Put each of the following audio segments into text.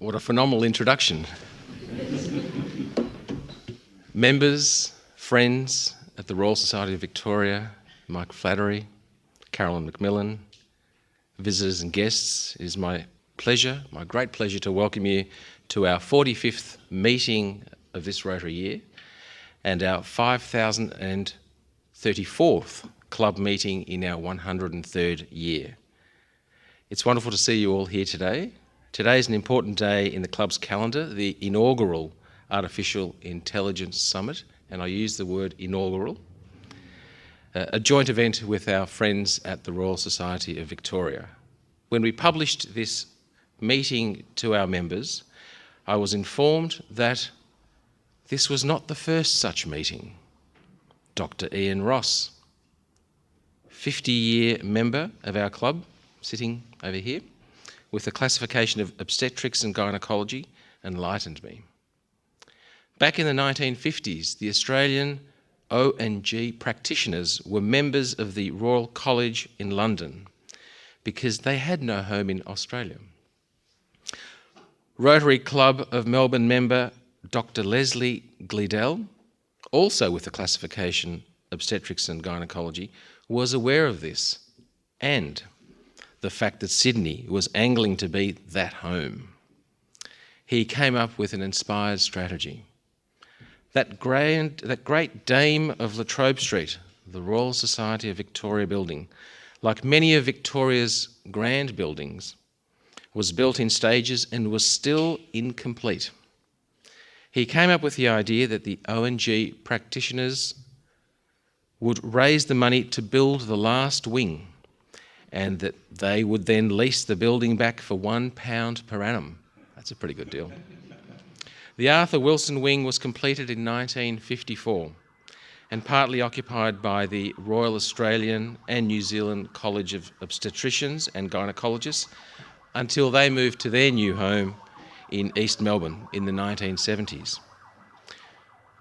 What a phenomenal introduction. Members, friends at the Royal Society of Victoria, Mike Flattery, Carolyn McMillan, visitors and guests, it is my pleasure, my great pleasure to welcome you to our 45th meeting of this Rotary year and our 5,034th club meeting in our 103rd year. It's wonderful to see you all here today. Today is an important day in the club's calendar, the inaugural Artificial Intelligence Summit, and I use the word inaugural, a joint event with our friends at the Royal Society of Victoria. When we published this meeting to our members, I was informed that this was not the first such meeting. Dr. Ian Ross, 50-year member of our club, sitting over here, with the classification of obstetrics and gynecology, enlightened me. Back in the 1950s, the Australian O&G practitioners were members of the Royal College in London because they had no home in Australia. Rotary Club of Melbourne member Dr. Leslie Gleadell, also with the classification obstetrics and gynecology, was aware of this and the fact that Sydney was angling to be that home. He came up with an inspired strategy. That great dame of La Trobe Street, the Royal Society of Victoria building, like many of Victoria's grand buildings, was built in stages and was still incomplete. He came up with the idea that the O&G practitioners would raise the money to build the last wing and that they would then lease the building back for £1 per annum. That's a pretty good deal. The Arthur Wilson wing was completed in 1954 and partly occupied by the Royal Australian and New Zealand College of Obstetricians and Gynecologists until they moved to their new home in East Melbourne in the 1970s.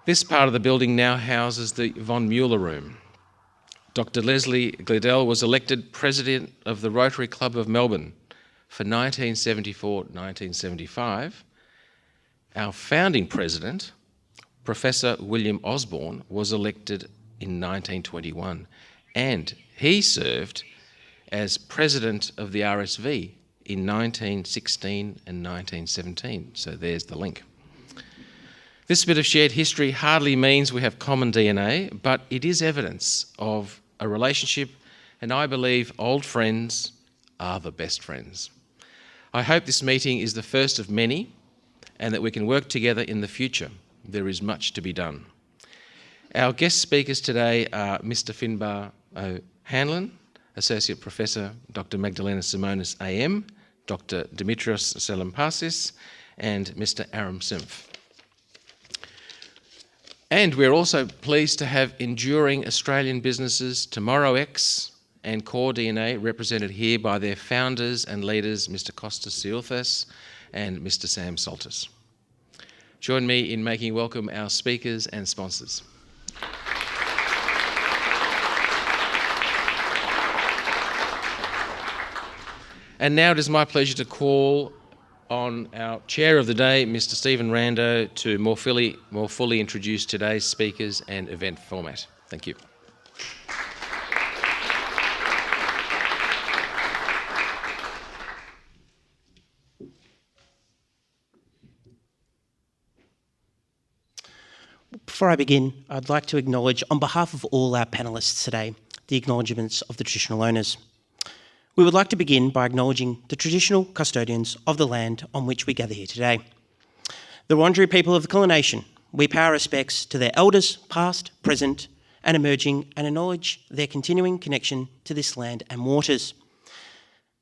This part of the building now houses the Von Mueller Room. Dr. Leslie Gleadell was elected President of the Rotary Club of Melbourne for 1974-1975. Our founding President, Professor William Osborne, was elected in 1921, and he served as President of the RSV in 1916 and 1917, so there's the link. This bit of shared history hardly means we have common DNA, but it is evidence of a relationship, and I believe old friends are the best friends. I hope this meeting is the first of many and that we can work together in the future. There is much to be done. Our guest speakers today are Mr. Finbar O'Hanlon, Associate Professor Dr. Magdalena Simonis AM, Dr. Dimitrios Salampasis, and Mr. Aaron Sempf. And we're also pleased to have enduring Australian businesses TomorrowX and Core DNA represented here by their founders and leaders, Mr. Kostas Siourthas and Mr. Sam Saltis. Join me in making welcome our speakers and sponsors. And now it is my pleasure to call on our Chair of the Day, Mr. Stephen Rando, to more fully introduce today's speakers and event format. Thank you. Before I begin, I'd like to acknowledge, on behalf of all our panellists today, the acknowledgements of the traditional owners. We would like to begin by acknowledging the traditional custodians of the land on which we gather here today. The Wurundjeri people of the Kulin Nation, we pay our respects to their elders, past, present, and emerging, and acknowledge their continuing connection to this land and waters.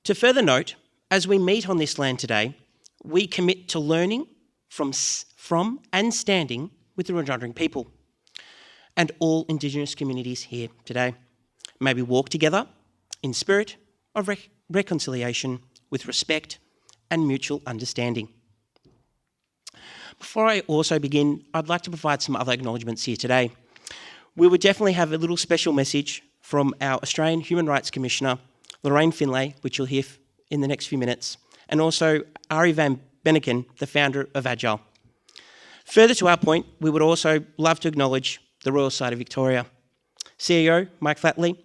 To further note, as we meet on this land today, we commit to learning from and standing with the Wurundjeri people and all Indigenous communities here today. May we walk together in spirit of reconciliation with respect and mutual understanding. Before I also begin, I'd like to provide some other acknowledgements here today. We would definitely have a little special message from our Australian Human Rights Commissioner, Lorraine Finlay, which you'll hear in the next few minutes, and also Ari van Benniken, the founder of Agile. Further to our point, we would also love to acknowledge the Royal Society of Victoria, CEO Mike Flatley,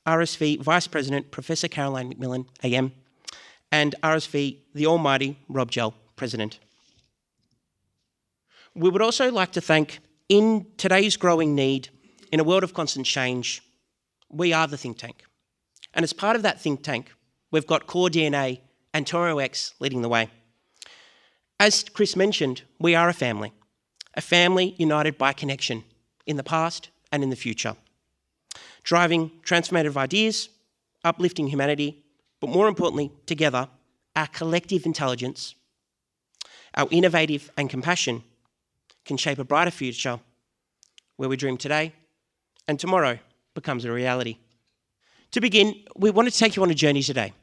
RSV Vice President Professor Caroline McMillan, AM, and RSV the Almighty Rob Gell, President. We would also like to thank, in today's growing need, in a world of constant change, we are the think tank. And as part of that think tank, we've got Core DNA and ToroX leading the way. As Chris mentioned, we are a family united by connection in the past and in the future, driving transformative ideas, uplifting humanity, but more importantly, together, our collective intelligence, our innovative and compassion can shape a brighter future where we dream today and tomorrow becomes a reality. To begin, we want to take you on a journey today,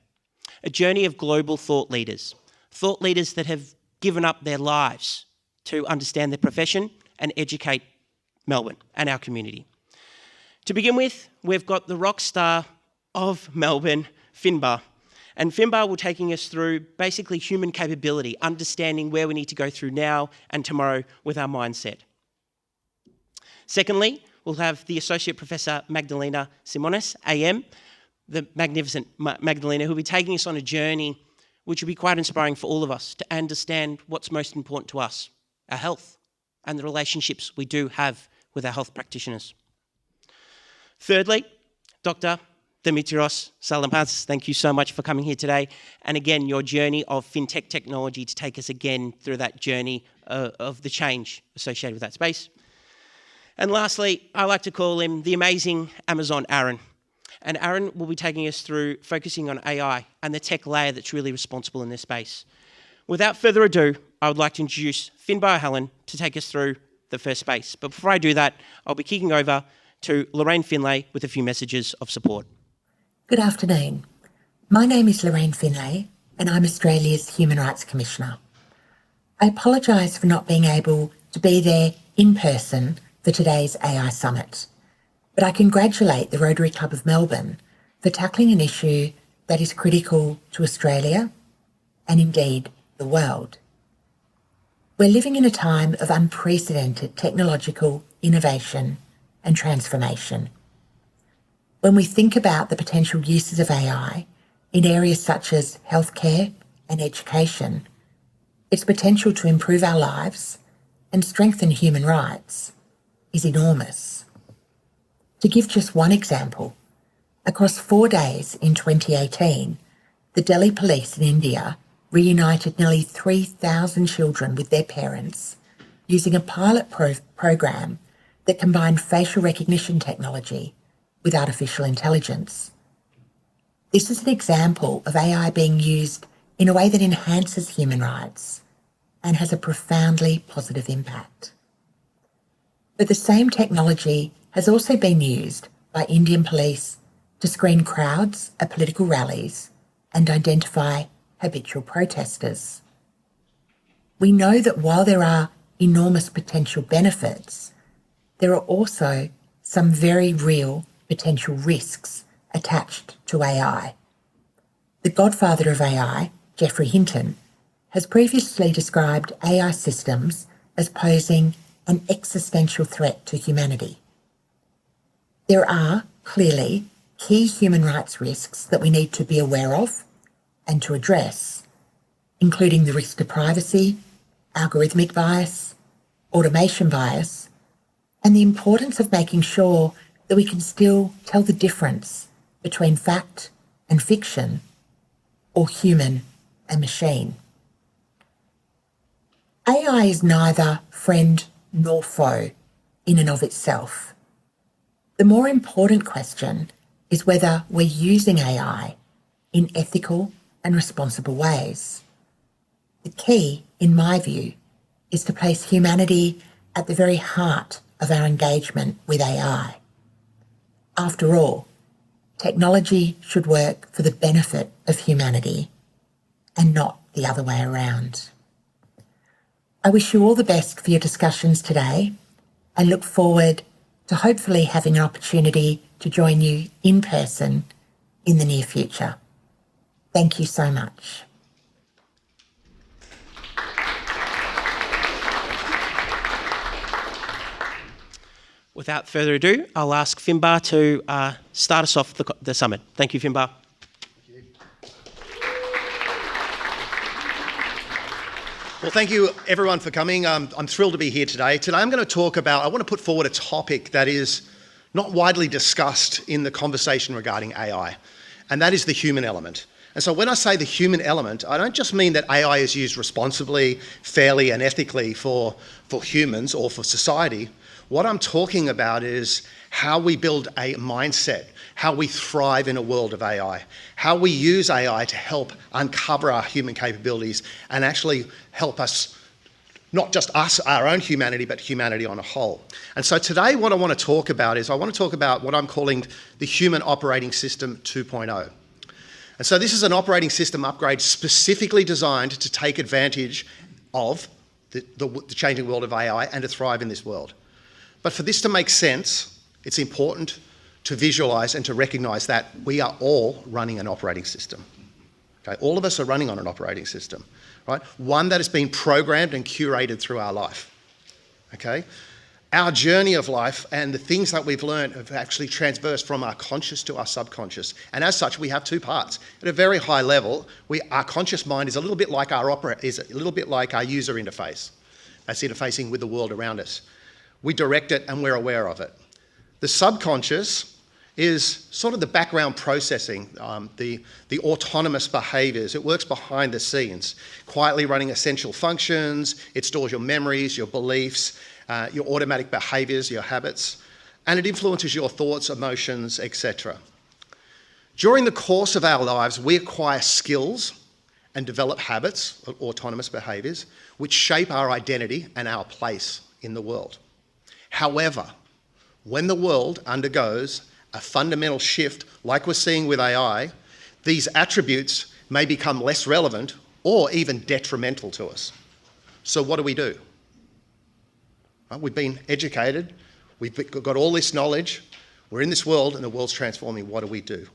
a journey of global thought leaders that have given up their lives to understand their profession and educate Melbourne and our community. To begin with, we've got the rock star of Melbourne, Finbar. And Finbar will be taking us through basically human capability, understanding where we need to go through now and tomorrow with our mindset. Secondly, we'll have the Associate Professor Magdalena Simonis, AM, the magnificent Magdalena, who'll be taking us on a journey which will be quite inspiring for all of us to understand what's most important to us, our health, and the relationships we do have with our health practitioners. Thirdly, Dr. Dimitrios Salampasis, thank you so much for coming here today. And again, your journey of FinTech technology to take us again through that journey of the change associated with that space. And lastly, I like to call him the amazing Amazon Aaron. And Aaron will be taking us through focusing on AI and the tech layer that's really responsible in this space. Without further ado, I would like to introduce Finbar O'Hanlon to take us through the first space. But before I do that, I'll be kicking over to Lorraine Finlay with a few messages of support. Good afternoon. My name is Lorraine Finlay and I'm Australia's Human Rights Commissioner. I apologise for not being able to be there in person for today's AI Summit, but I congratulate the Rotary Club of Melbourne for tackling an issue that is critical to Australia and indeed the world. We're living in a time of unprecedented technological innovation and transformation. When we think about the potential uses of AI in areas such as healthcare and education, its potential to improve our lives and strengthen human rights is enormous. To give just one example, across 4 days in 2018, the Delhi police in India reunited nearly 3,000 children with their parents using a pilot program that combined facial recognition technology with artificial intelligence. This is an example of AI being used in a way that enhances human rights and has a profoundly positive impact. But the same technology has also been used by Indian police to screen crowds at political rallies and identify habitual protesters. We know that while there are enormous potential benefits, there are also some very real potential risks attached to AI. The godfather of AI, Geoffrey Hinton, has previously described AI systems as posing an existential threat to humanity. There are clearly key human rights risks that we need to be aware of and to address, including the risk to privacy, algorithmic bias, automation bias, and the importance of making sure that we can still tell the difference between fact and fiction, or human and machine. AI is neither friend nor foe in and of itself. The more important question is whether we're using AI in ethical and responsible ways. The key, in my view, is to place humanity at the very heart of our engagement with AI. After all, technology should work for the benefit of humanity and not the other way around. I wish you all the best for your discussions today and look forward to hopefully having an opportunity to join you in person in the near future. Thank you so much. Without further ado, I'll ask Finbar to start us off the summit. Thank you, Finbar. Well, thank you everyone for coming. I'm thrilled to be here today. Today I'm going to talk about, I want to put forward a topic that is not widely discussed in the conversation regarding AI, and that is the human element. And so when I say the human element, I don't just mean that AI is used responsibly, fairly and ethically for humans or for society. What I'm talking about is how we build a mindset, how we thrive in a world of AI, how we use AI to help uncover our human capabilities and actually help us, not just us, our own humanity, but humanity on a whole. And so today what I want to talk about is I want to talk about what I'm calling the Human Operating System 2.0. And so this is an operating system upgrade specifically designed to take advantage of the changing world of AI and to thrive in this world. But for this to make sense, it's important to visualize and to recognize that we are all running an operating system. Okay? All of us are running on an operating system, right? One that has been programmed and curated through our life. Okay? Our journey of life and the things that we've learned have actually transversed from our conscious to our subconscious. And as such, we have two parts. At a very high level, our conscious mind is a little bit like our user interface. That's interfacing with the world around us. We direct it and we're aware of it. The subconscious is sort of the background processing, the autonomous behaviours. It works behind the scenes, quietly running essential functions. It stores your memories, your beliefs, your automatic behaviours, your habits, and it influences your thoughts, emotions, etc. During the course of our lives, we acquire skills and develop habits, autonomous behaviours, which shape our identity and our place in the world. However, when the world undergoes a fundamental shift, like we're seeing with AI, these attributes may become less relevant or even detrimental to us. So what do? We've been educated, we've got all this knowledge, we're in this world and the world's transforming. What do?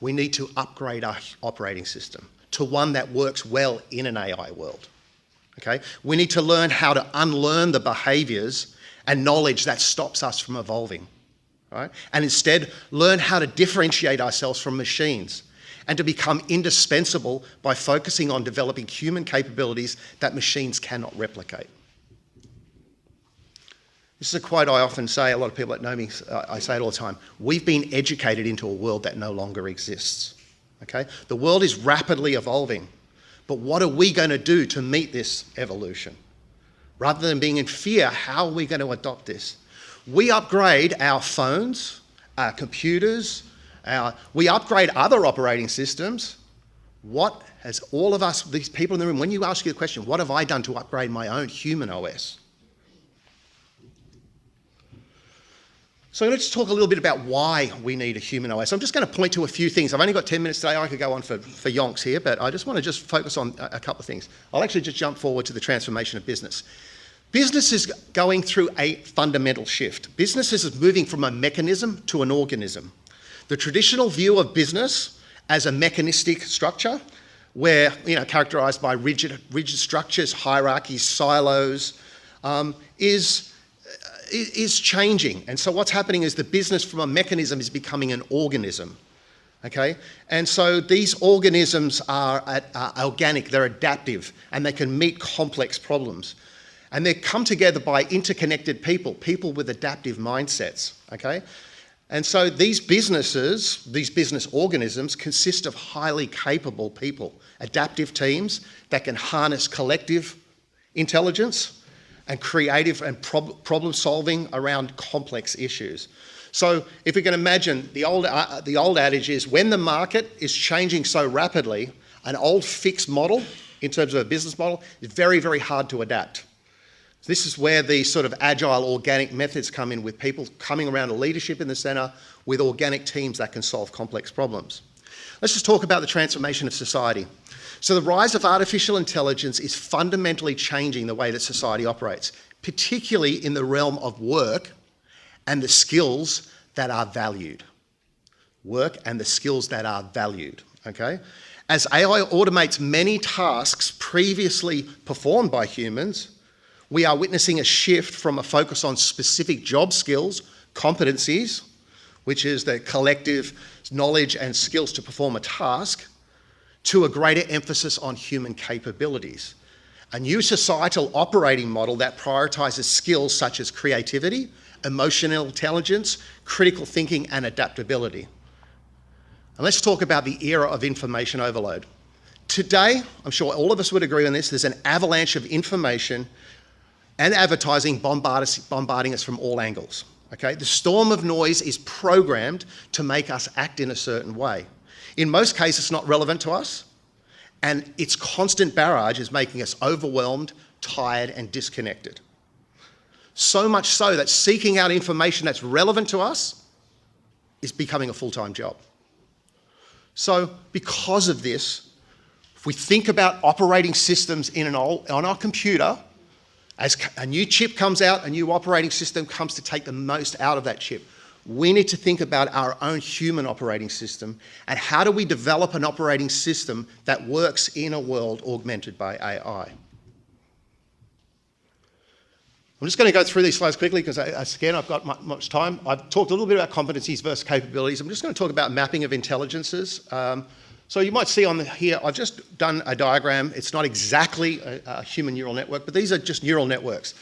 We need to upgrade our operating system to one that works well in an AI world. Okay? We need to learn how to unlearn the behaviours and knowledge that stops us from evolving. Right? And instead learn how to differentiate ourselves from machines and to become indispensable by focusing on developing human capabilities that machines cannot replicate. This is a quote I often say, a lot of people that know me, I say it all the time. We've been educated into a world that no longer exists. Okay? The world is rapidly evolving, but what are we going to do to meet this evolution? Rather than being in fear, how are we going to adopt this? We upgrade our phones, our computers, we upgrade other operating systems. What has all of us, these people in the room, when you ask you the question, what have I done to upgrade my own human OS? So let's talk a little bit about why we need a human OS. I'm just going to point to a few things. I've only got 10 minutes today. I could go on for yonks here, but I just want to focus on a couple of things. I'll actually just jump forward to the transformation of business. Business is going through a fundamental shift. Business is moving from a mechanism to an organism. The traditional view of business as a mechanistic structure, where, characterised by rigid structures, hierarchies, silos, is changing. And so what's happening is the business from a mechanism is becoming an organism. Okay? And so these organisms are organic, they're adaptive, and they can meet complex problems. And they come together by interconnected people with adaptive mindsets. Okay? And so these business organisms consist of highly capable people, adaptive teams that can harness collective intelligence and creative and problem solving around complex issues. So if we can imagine, the old adage is when the market is changing so rapidly, an old fixed model in terms of a business model is very, very hard to adapt. This is where the sort of agile organic methods come in, with people coming around a leadership in the centre with organic teams that can solve complex problems. Let's just talk about the transformation of society. So the rise of artificial intelligence is fundamentally changing the way that society operates, particularly in the realm of work and the skills that are valued. Work and the skills that are valued, okay? As AI automates many tasks previously performed by humans, We are witnessing a shift from a focus on specific job skills, competencies, which is the collective knowledge and skills to perform a task, to a greater emphasis on human capabilities. A new societal operating model that prioritises skills such as creativity, emotional intelligence, critical thinking, and adaptability. And let's talk about the era of information overload. Today, I'm sure all of us would agree on this, there's an avalanche of information and advertising bombarding us from all angles. Okay? The storm of noise is programmed to make us act in a certain way. In most cases, it's not relevant to us, and its constant barrage is making us overwhelmed, tired, and disconnected. So much so that seeking out information that's relevant to us is becoming a full-time job. So because of this, if we think about operating systems on our computer, as a new chip comes out, a new operating system comes to take the most out of that chip. We need to think about our own human operating system and how do we develop an operating system that works in a world augmented by AI. I'm just going to go through these slides quickly because, again, I've got much time. I've talked a little bit about competencies versus capabilities. I'm just going to talk about mapping of intelligences. So you might see on here, I've just done a diagram. It's not exactly a human neural network, but these are just neural networks.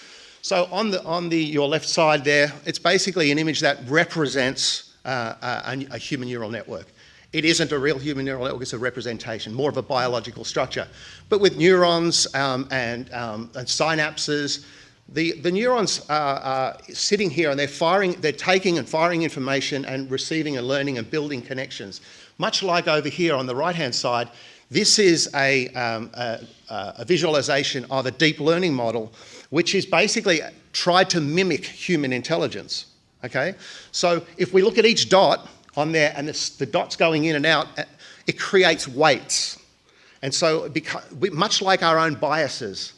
So on your left side there, it's basically an image that represents a human neural network. It isn't a real human neural network, it's a representation, more of a biological structure. But with neurons and synapses, the neurons are sitting here and they're taking and firing information and receiving and learning and building connections. Much like over here on the right-hand side, this is a visualization of a deep learning model, which is basically tried to mimic human intelligence, okay? So if we look at each dot on there and the dots going in and out, it creates weights. And so much like our own biases,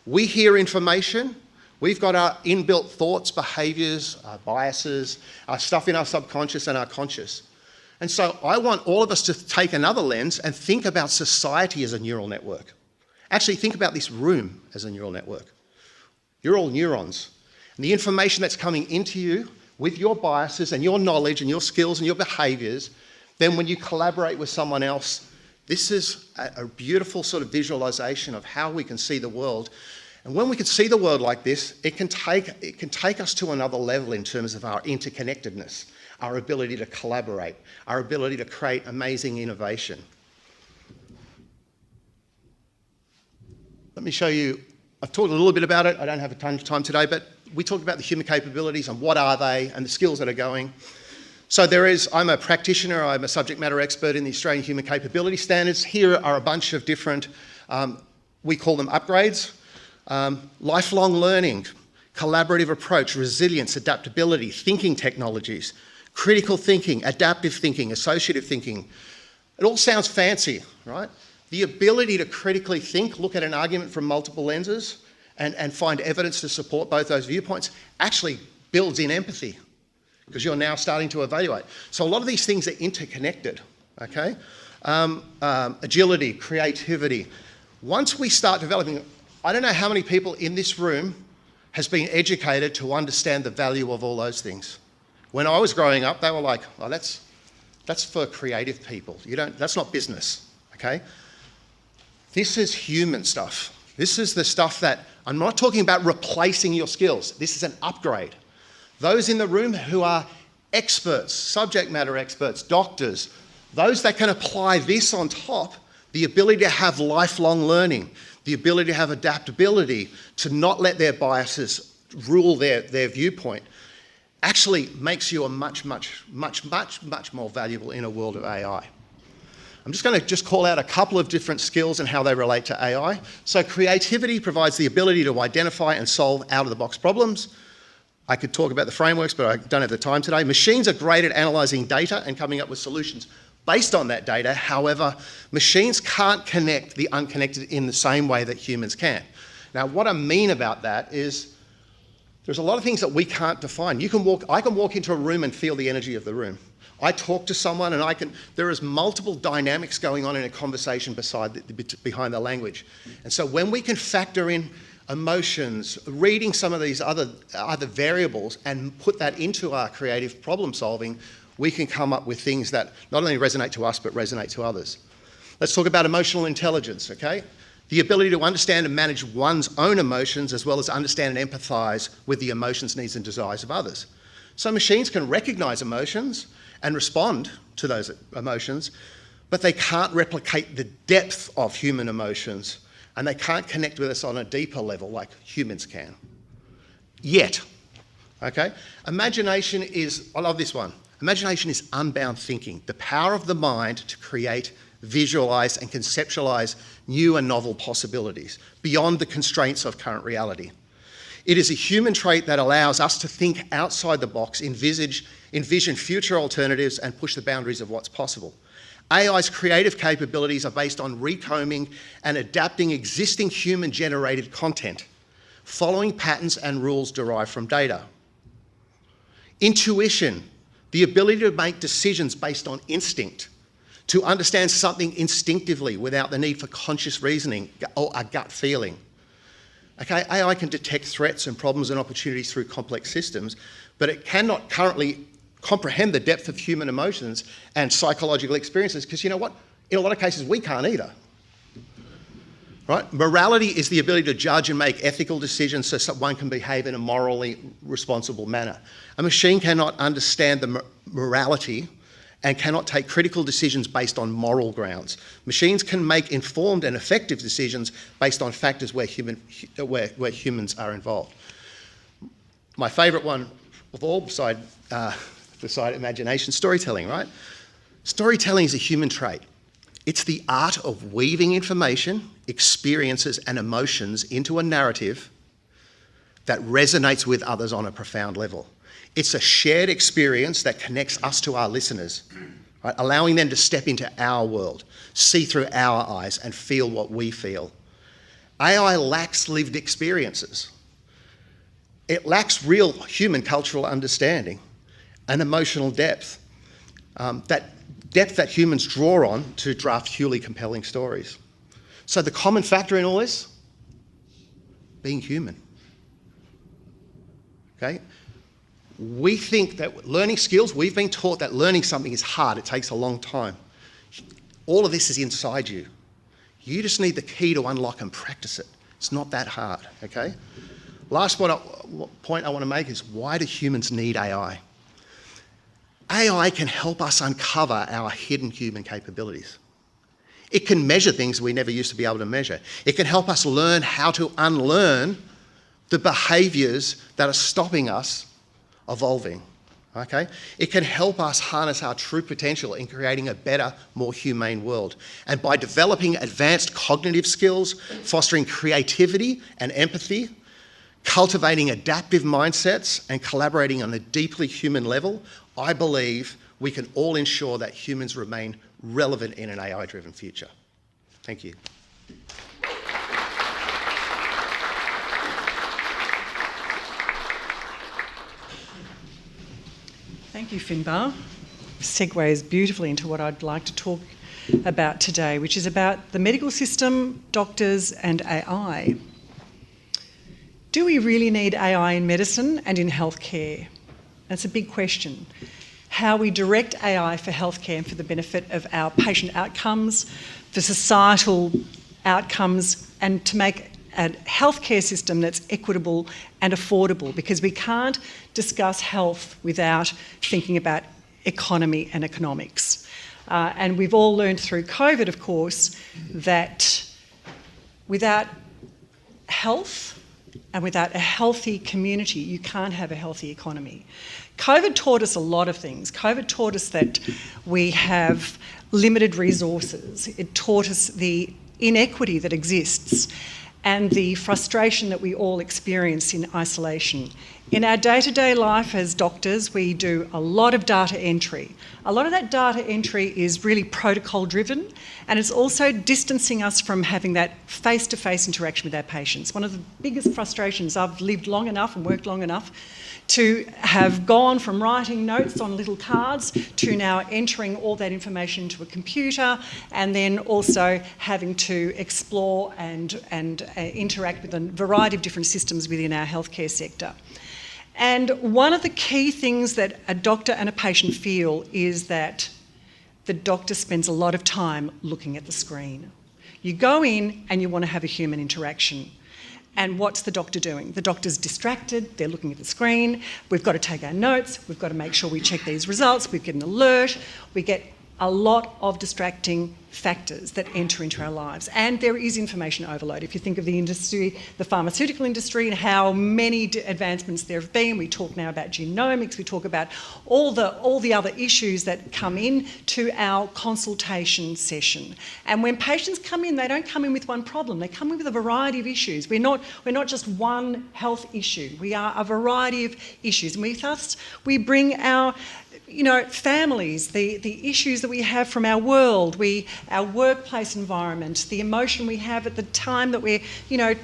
we hear information, we've got our inbuilt thoughts, behaviours, our biases, our stuff in our subconscious and our conscious. And so I want all of us to take another lens and think about society as a neural network. Actually, think about this room as a neural network. You're all neurons. And the information that's coming into you with your biases and your knowledge and your skills and your behaviours, then when you collaborate with someone else, this is a beautiful sort of visualisation of how we can see the world. And when we can see the world like this, it can take us to another level in terms of our interconnectedness, our ability to collaborate, our ability to create amazing innovation. Let me show you, I've talked a little bit about it, I don't have a ton of time today, but we talked about the human capabilities and what are they and the skills that are going. So I'm a practitioner, I'm a subject matter expert in the Australian Human Capability Standards. Here are a bunch of different, we call them upgrades. Lifelong learning, collaborative approach, resilience, adaptability, thinking technologies, critical thinking, adaptive thinking, associative thinking. It all sounds fancy, right? The ability to critically think, look at an argument from multiple lenses, and find evidence to support both those viewpoints actually builds in empathy because you're now starting to evaluate. So a lot of these things are interconnected, okay? Agility, creativity. Once we start developing, I don't know how many people in this room has been educated to understand the value of all those things. When I was growing up, they were like, oh, that's for creative people. That's not business, okay? This is human stuff. This is the stuff that, I'm not talking about replacing your skills. This is an upgrade. Those in the room who are experts, subject matter experts, doctors, those that can apply this on top, the ability to have lifelong learning, the ability to have adaptability, to not let their biases rule their viewpoint, actually makes you a much more valuable in a world of AI. I'm just going to call out a couple of different skills and how they relate to AI. So creativity provides the ability to identify and solve out-of-the-box problems. I could talk about the frameworks, but I don't have the time today. Machines are great at analysing data and coming up with solutions based on that data. However, machines can't connect the unconnected in the same way that humans can. Now, what I mean about that is there's a lot of things that we can't define. I can walk into a room and feel the energy of the room. I talk to someone and there is multiple dynamics going on in a conversation behind the language. And so when we can factor in emotions, reading some of these other variables and put that into our creative problem solving, we can come up with things that not only resonate to us, but resonate to others. Let's talk about emotional intelligence, okay? The ability to understand and manage one's own emotions, as well as understand and empathise with the emotions, needs and desires of others. So machines can recognise emotions and respond to those emotions, but they can't replicate the depth of human emotions, and they can't connect with us on a deeper level like humans can. Yet, okay? Imagination is, I love this one. Imagination is unbound thinking, the power of the mind to create, visualise and conceptualise new and novel possibilities beyond the constraints of current reality. It is a human trait that allows us to think outside the box, envision future alternatives and push the boundaries of what's possible. AI's creative capabilities are based on recombing and adapting existing human-generated content, following patterns and rules derived from data. Intuition, the ability to make decisions based on instinct, to understand something instinctively without the need for conscious reasoning or a gut feeling. Okay, AI can detect threats and problems and opportunities through complex systems, but it cannot currently comprehend the depth of human emotions and psychological experiences, because you know what? In a lot of cases, we can't either. Right? Morality is the ability to judge and make ethical decisions so someone can behave in a morally responsible manner. A machine cannot understand the morality and cannot take critical decisions based on moral grounds. Machines can make informed and effective decisions based on factors where humans are involved. My favourite one of all, beside imagination, storytelling, right? Storytelling is a human trait. It's the art of weaving information, experiences and emotions into a narrative that resonates with others on a profound level. It's a shared experience that connects us to our listeners, right? Allowing them to step into our world, see through our eyes and feel what we feel. AI lacks lived experiences. It lacks real human cultural understanding and emotional depth, that depth that humans draw on to draft truly compelling stories. So the common factor in all this? Being human. Okay? We think that learning skills, we've been taught that learning something is hard, it takes a long time. All of this is inside you. You just need the key to unlock and practice it. It's not that hard, okay? Last point I want to make is, why do humans need AI? AI can help us uncover our hidden human capabilities. It can measure things we never used to be able to measure. It can help us learn how to unlearn the behaviours that are stopping us evolving, okay? It can help us harness our true potential in creating a better, more humane world. And by developing advanced cognitive skills, fostering creativity and empathy, cultivating adaptive mindsets and collaborating on a deeply human level, I believe we can all ensure that humans remain relevant in an AI-driven future. Thank you. Thank you, Finbar. Segues beautifully into what I'd like to talk about today, which is about the medical system, doctors and AI. Do we really need AI in medicine and in healthcare? That's a big question. How we direct AI for healthcare and for the benefit of our patient outcomes, for societal outcomes, and to make a healthcare system that's equitable and affordable, because we can't discuss health without thinking about economy and economics. And we've all learned through COVID, of course, that without health and without a healthy community, you can't have a healthy economy. COVID taught us a lot of things. COVID taught us that we have limited resources. It taught us the inequity that exists and the frustration that we all experience in isolation. In our day-to-day life as doctors, we do a lot of data entry. A lot of that data entry is really protocol-driven, and it's also distancing us from having that face-to-face interaction with our patients. One of the biggest frustrations, I've lived long enough and worked long enough to have gone from writing notes on little cards to now entering all that information into a computer, and then also having to explore and interact with a variety of different systems within our healthcare sector. And one of the key things that a doctor and a patient feel is that the doctor spends a lot of time looking at the screen. You go in and you want to have a human interaction. And what's the doctor doing? The doctor's distracted, they're looking at the screen, we've got to take our notes, we've got to make sure we check these results, we get an alert, we get a lot of distracting factors that enter into our lives. And there is information overload. If you think of the industry, the pharmaceutical industry, and how many advancements there have been, we talk now about genomics, we talk about all the other issues that come in to our consultation session. And when patients come in, they don't come in with one problem, they come in with a variety of issues. We're not just one health issue, we are a variety of issues. And we bring our families, the issues that we have from our world, our workplace environment, the emotion we have at the time that we're,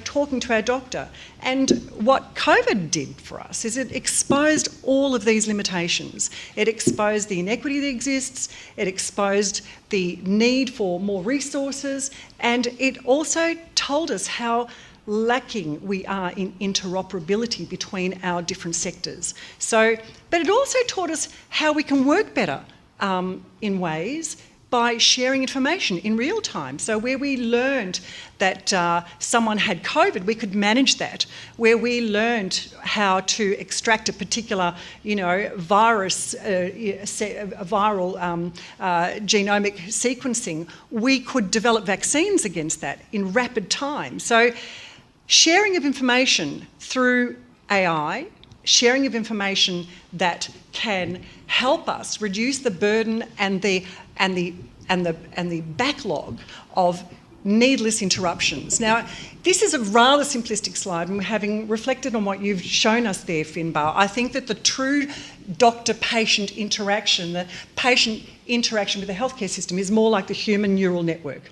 talking to our doctor. And what COVID did for us is it exposed all of these limitations. It exposed the inequity that exists, it exposed the need for more resources, and it also told us how lacking we are in interoperability between our different sectors. But it also taught us how we can work better in ways by sharing information in real time. So where we learned that someone had COVID, we could manage that. Where we learned how to extract a particular, virus, viral genomic sequencing, we could develop vaccines against that in rapid time. So sharing of information through AI, sharing of information that can help us reduce the burden and the backlog of needless interruptions. Now, this is a rather simplistic slide, and having reflected on what you've shown us there, Finbar, I think that the true doctor-patient interaction, the patient interaction with the healthcare system is more like the human neural network.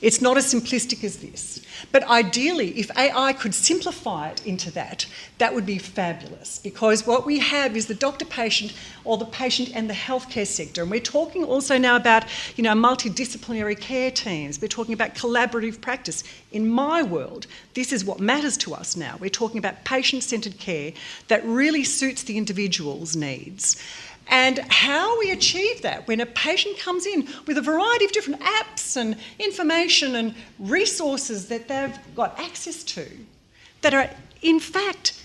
It's not as simplistic as this. But ideally, if AI could simplify it into that, that would be fabulous, because what we have is the doctor-patient or the patient and the healthcare sector. And we're talking also now about, multidisciplinary care teams. We're talking about collaborative practice. In my world, this is what matters to us now. We're talking about patient-centred care that really suits the individual's needs. And how we achieve that when a patient comes in with a variety of different apps and information and resources that they've got access to that are in fact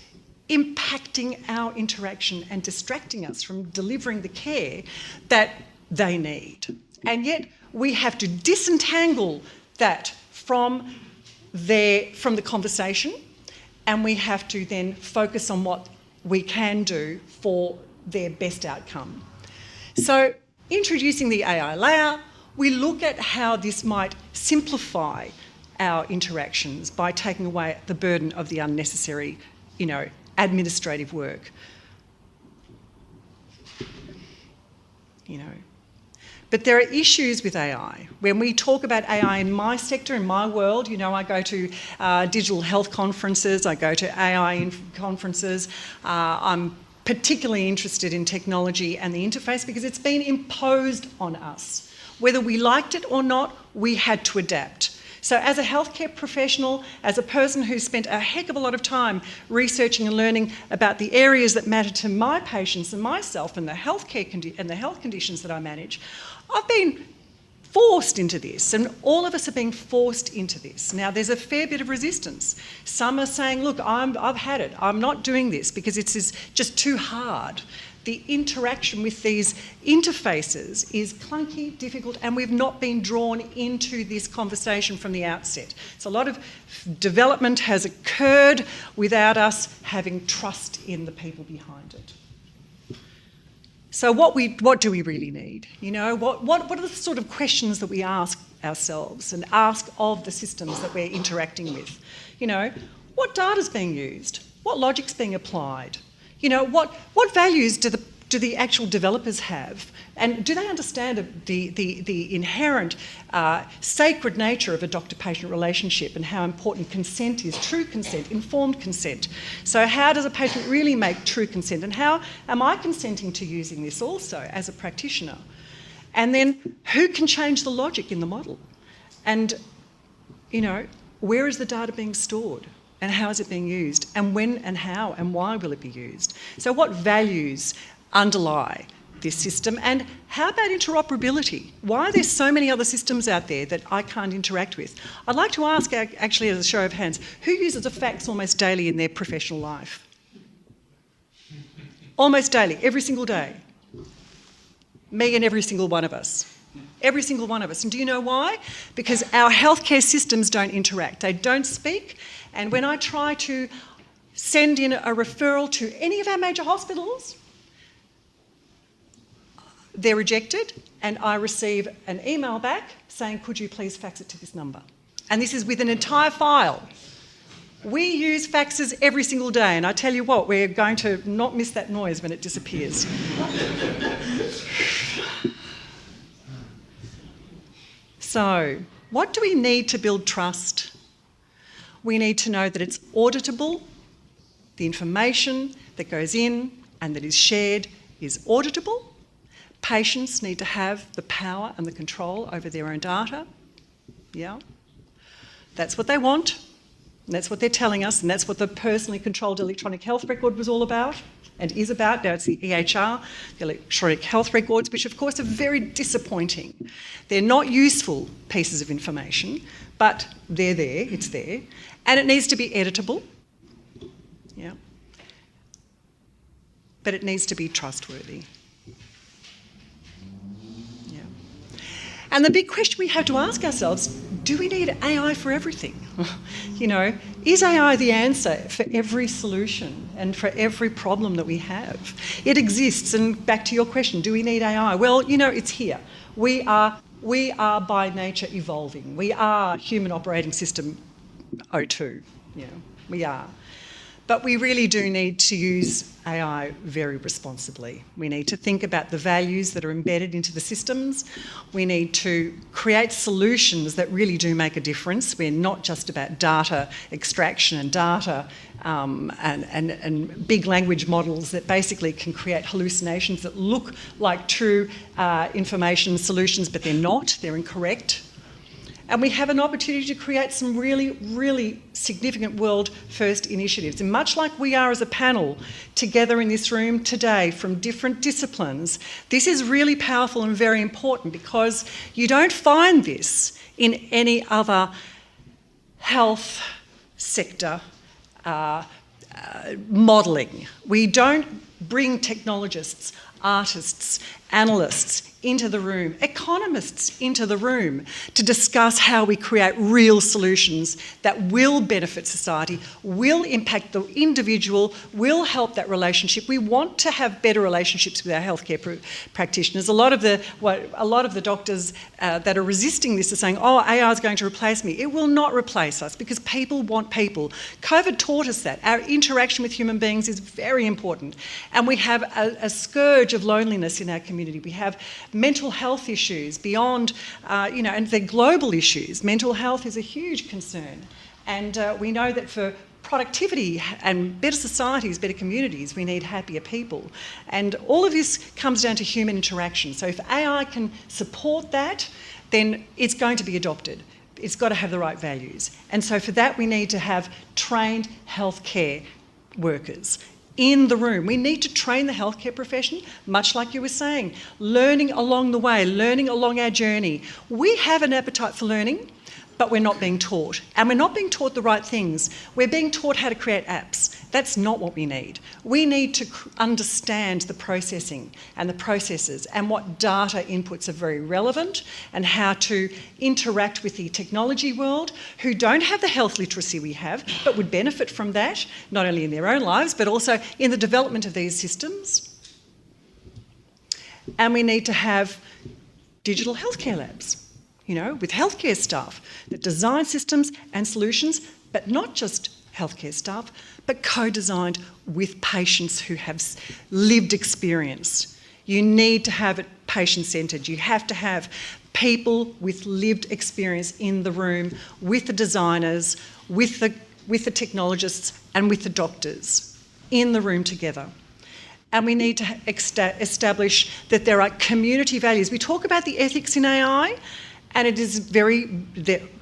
impacting our interaction and distracting us from delivering the care that they need. And yet we have to disentangle that from the conversation, and we have to then focus on what we can do for their best outcome. So, introducing the AI layer, we look at how this might simplify our interactions by taking away the burden of the unnecessary, administrative work. But there are issues with AI. When we talk about AI in my sector, in my world, I go to digital health conferences, I go to AI conferences, I'm particularly interested in technology and the interface because it's been imposed on us. Whether we liked it or not, we had to adapt. So as a healthcare professional, as a person who's spent a heck of a lot of time researching and learning about the areas that matter to my patients and myself and the healthcare and the health conditions that I manage, I've been forced into this, and all of us are being forced into this. Now, there's a fair bit of resistance. Some are saying, look, I've had it. I'm not doing this because it's just too hard. The interaction with these interfaces is clunky, difficult, and we've not been drawn into this conversation from the outset. So a lot of development has occurred without us having trust in the people behind it. So what do we really need? What are the sort of questions that we ask ourselves and ask of the systems that we're interacting with? What data's being used? What logic's being applied? You know, what values do the actual developers have? And do they understand the inherent sacred nature of a doctor-patient relationship and how important consent is, true consent, informed consent? So how does a patient really make true consent? And how am I consenting to using this also as a practitioner? And then who can change the logic in the model? And, you know, where is the data being stored? And how is it being used? And when and how and why will it be used? So what values underlie this system? And how about interoperability? Why are there so many other systems out there that I can't interact with? I'd like to ask, actually, as a show of hands, who uses a fax almost daily in their professional life? Almost daily, every single day. Me and every single one of us. Every single one of us. And do you know why? Because our healthcare systems don't interact. They don't speak. And when I try to send in a referral to any of our major hospitals, they're rejected, and I receive an email back saying, could you please fax it to this number? And this is with an entire file. We use faxes every single day, and I tell you what, we're going to not miss that noise when it disappears. So, what do we need to build trust? We need to know that it's auditable, the information that goes in and that is shared is auditable. Patients need to have the power and the control over their own data. Yeah. That's what they want. And that's what they're telling us. And that's what the personally controlled electronic health record was all about and is about. Now it's the EHR, the electronic health records, which of course are very disappointing. They're not useful pieces of information, but they're there, it's there. And it needs to be editable. Yeah. But it needs to be trustworthy. And the big question we have to ask ourselves, do we need AI for everything? You know, is AI the answer for every solution and for every problem that we have? It exists, and back to your question, do we need AI? Well, you know, it's here. We are by nature evolving. We are human operating system 02, you know, we are. But we really do need to use AI very responsibly. We need to think about the values that are embedded into the systems. We need to create solutions that really do make a difference. We're not just about data extraction and data and big language models that basically can create hallucinations that look like true information solutions, but they're not, they're incorrect. And we have an opportunity to create some really, really significant world-first initiatives. And much like we are as a panel together in this room today from different disciplines, this is really powerful and very important because you don't find this in any other health sector modelling. We don't bring technologists, artists, analysts into the room, economists into the room to discuss how we create real solutions that will benefit society, will impact the individual, will help that relationship. We want to have better relationships with our healthcare practitioners. A lot of the doctors that are resisting this are saying, oh, AI is going to replace me. It will not replace us because people want people. COVID taught us that. Our interaction with human beings is very important. And we have a scourge of loneliness in our community. We have mental health issues beyond, and they're global issues. Mental health is a huge concern. And we know that for productivity and better societies, better communities, we need happier people. And all of this comes down to human interaction. So if AI can support that, then it's going to be adopted. It's got to have the right values. And so for that, we need to have trained healthcare workers in the room. We need to train the healthcare profession, much like you were saying, learning along the way, learning along our journey. We have an appetite for learning, but we're not being taught. And we're not being taught the right things. We're being taught how to create apps. That's not what we need. We need to understand the processing and the processes and what data inputs are very relevant and how to interact with the technology world who don't have the health literacy we have, but would benefit from that, not only in their own lives, but also in the development of these systems. And we need to have digital healthcare labs, with healthcare staff that design systems and solutions, but not just healthcare staff, but co-designed with patients who have lived experience. You need to have it patient-centred. You have to have people with lived experience in the room with the designers, with the technologists and with the doctors in the room together. And we need to establish that there are community values. We talk about the ethics in AI, and it is very,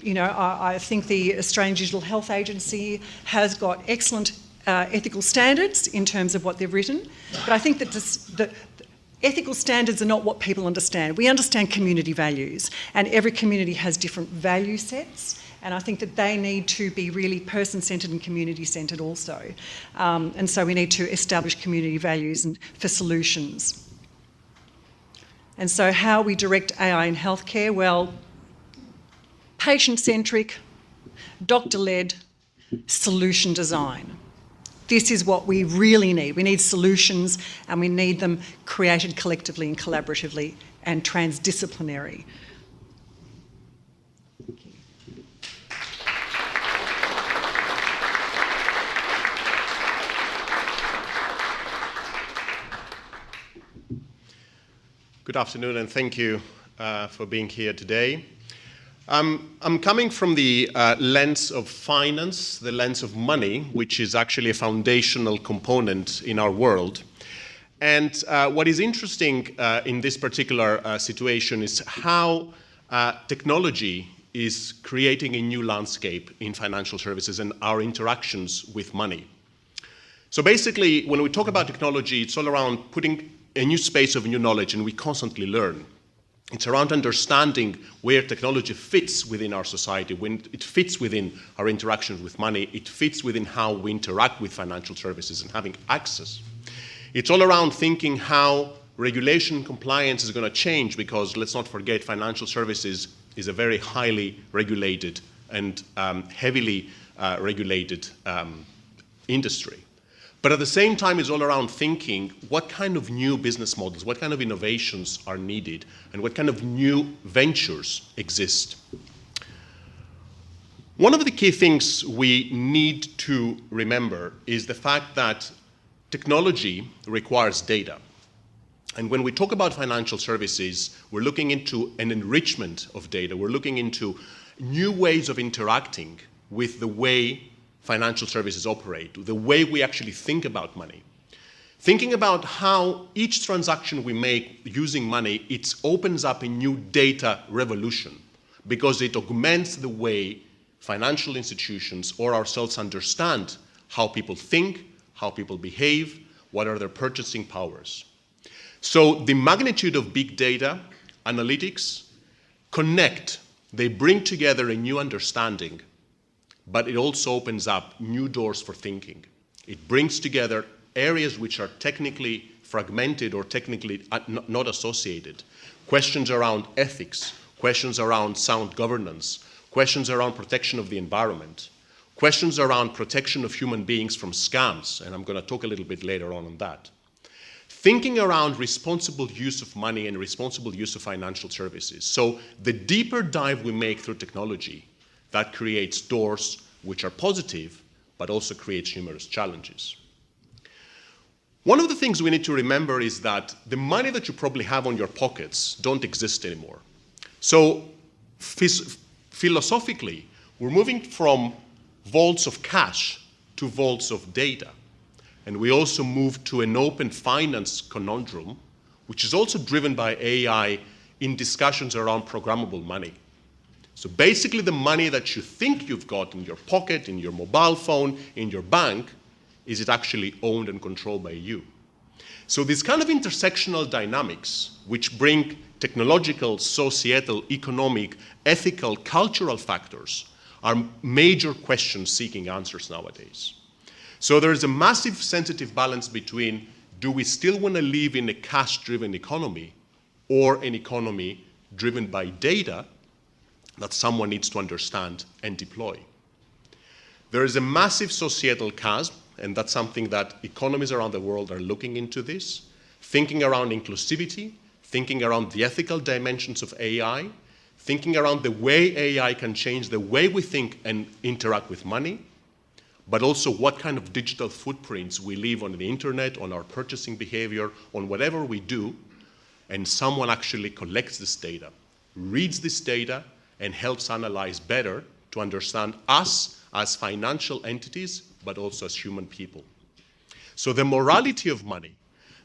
I think the Australian Digital Health Agency has got excellent ethical standards in terms of what they've written. But I think that the ethical standards are not what people understand. We understand community values, and every community has different value sets. And I think that they need to be really person-centred and community-centred also. And so we need to establish community values for solutions. And so how we direct AI in healthcare? Well, patient-centric, doctor-led, solution design. This is what we really need. We need solutions, and we need them created collectively and collaboratively and transdisciplinary. Good afternoon, and thank you for being here today. I'm coming from the lens of finance, the lens of money, which is actually a foundational component in our world. And what is interesting in this particular situation is how technology is creating a new landscape in financial services and our interactions with money. So basically, when we talk about technology, it's all around putting a new space of new knowledge, and we constantly learn. It's around understanding where technology fits within our society, when it fits within our interactions with money, it fits within how we interact with financial services and having access. It's all around thinking how regulation and compliance is going to change, because let's not forget, financial services is a very highly regulated and heavily regulated industry. But at the same time, it's all around thinking what kind of new business models, what kind of innovations are needed, and what kind of new ventures exist. One of the key things we need to remember is the fact that technology requires data. And when we talk about financial services, we're looking into an enrichment of data. We're looking into new ways of interacting with the way financial services operate, the way we actually think about money. Thinking about how each transaction we make using money, it opens up a new data revolution, because it augments the way financial institutions or ourselves understand how people think, how people behave, what are their purchasing powers. So the magnitude of big data, analytics, connect, they bring together a new understanding, but it also opens up new doors for thinking. It brings together areas which are technically fragmented or technically not associated. Questions around ethics, questions around sound governance, questions around protection of the environment, questions around protection of human beings from scams, and I'm going to talk a little bit later on that. Thinking around responsible use of money and responsible use of financial services. So the deeper dive we make through technology, that creates doors which are positive, but also creates numerous challenges. One of the things we need to remember is that the money that you probably have on your pockets don't exist anymore. So philosophically, we're moving from vaults of cash to vaults of data. And we also move to an open finance conundrum, which is also driven by AI in discussions around programmable money. So basically, the money that you think you've got in your pocket, in your mobile phone, in your bank, is it actually owned and controlled by you? So these kind of intersectional dynamics, which bring technological, societal, economic, ethical, cultural factors, are major questions seeking answers nowadays. So there is a massive sensitive balance between, do we still want to live in a cash-driven economy, or an economy driven by data that someone needs to understand and deploy? There is a massive societal chasm, and that's something that economies around the world are looking into this, thinking around inclusivity, thinking around the ethical dimensions of AI, thinking around the way AI can change the way we think and interact with money, but also what kind of digital footprints we leave on the internet, on our purchasing behavior, on whatever we do, and someone actually collects this data, reads this data, and helps analyze better to understand us as financial entities, but also as human people. So the morality of money,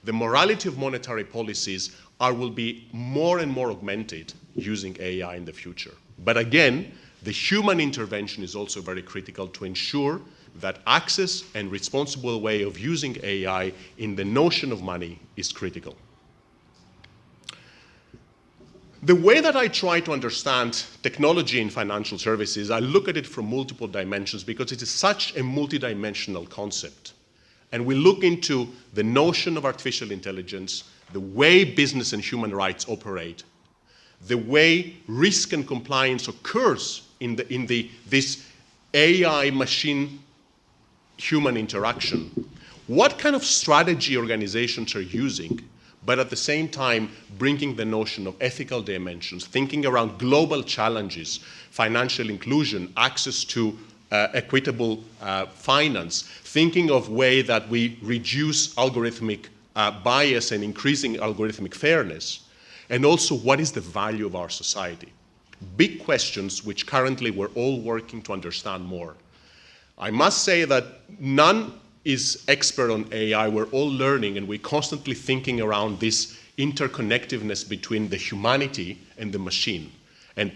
the morality of monetary policies will be more and more augmented using AI in the future. But again, the human intervention is also very critical to ensure that access and responsible way of using AI in the notion of money is critical. The way that I try to understand technology in financial services, I look at it from multiple dimensions because it is such a multidimensional concept. And we look into the notion of artificial intelligence, the way business and human rights operate, the way risk and compliance occurs in this AI machine human interaction, what kind of strategy organizations are using, but at the same time bringing the notion of ethical dimensions, thinking around global challenges, financial inclusion, access to equitable finance, thinking of way that we reduce algorithmic bias and increasing algorithmic fairness, and also what is the value of our society. Big questions which currently we're all working to understand more. I must say that none is expert on AI. We're all learning and we're constantly thinking around this interconnectedness between the humanity and the machine. And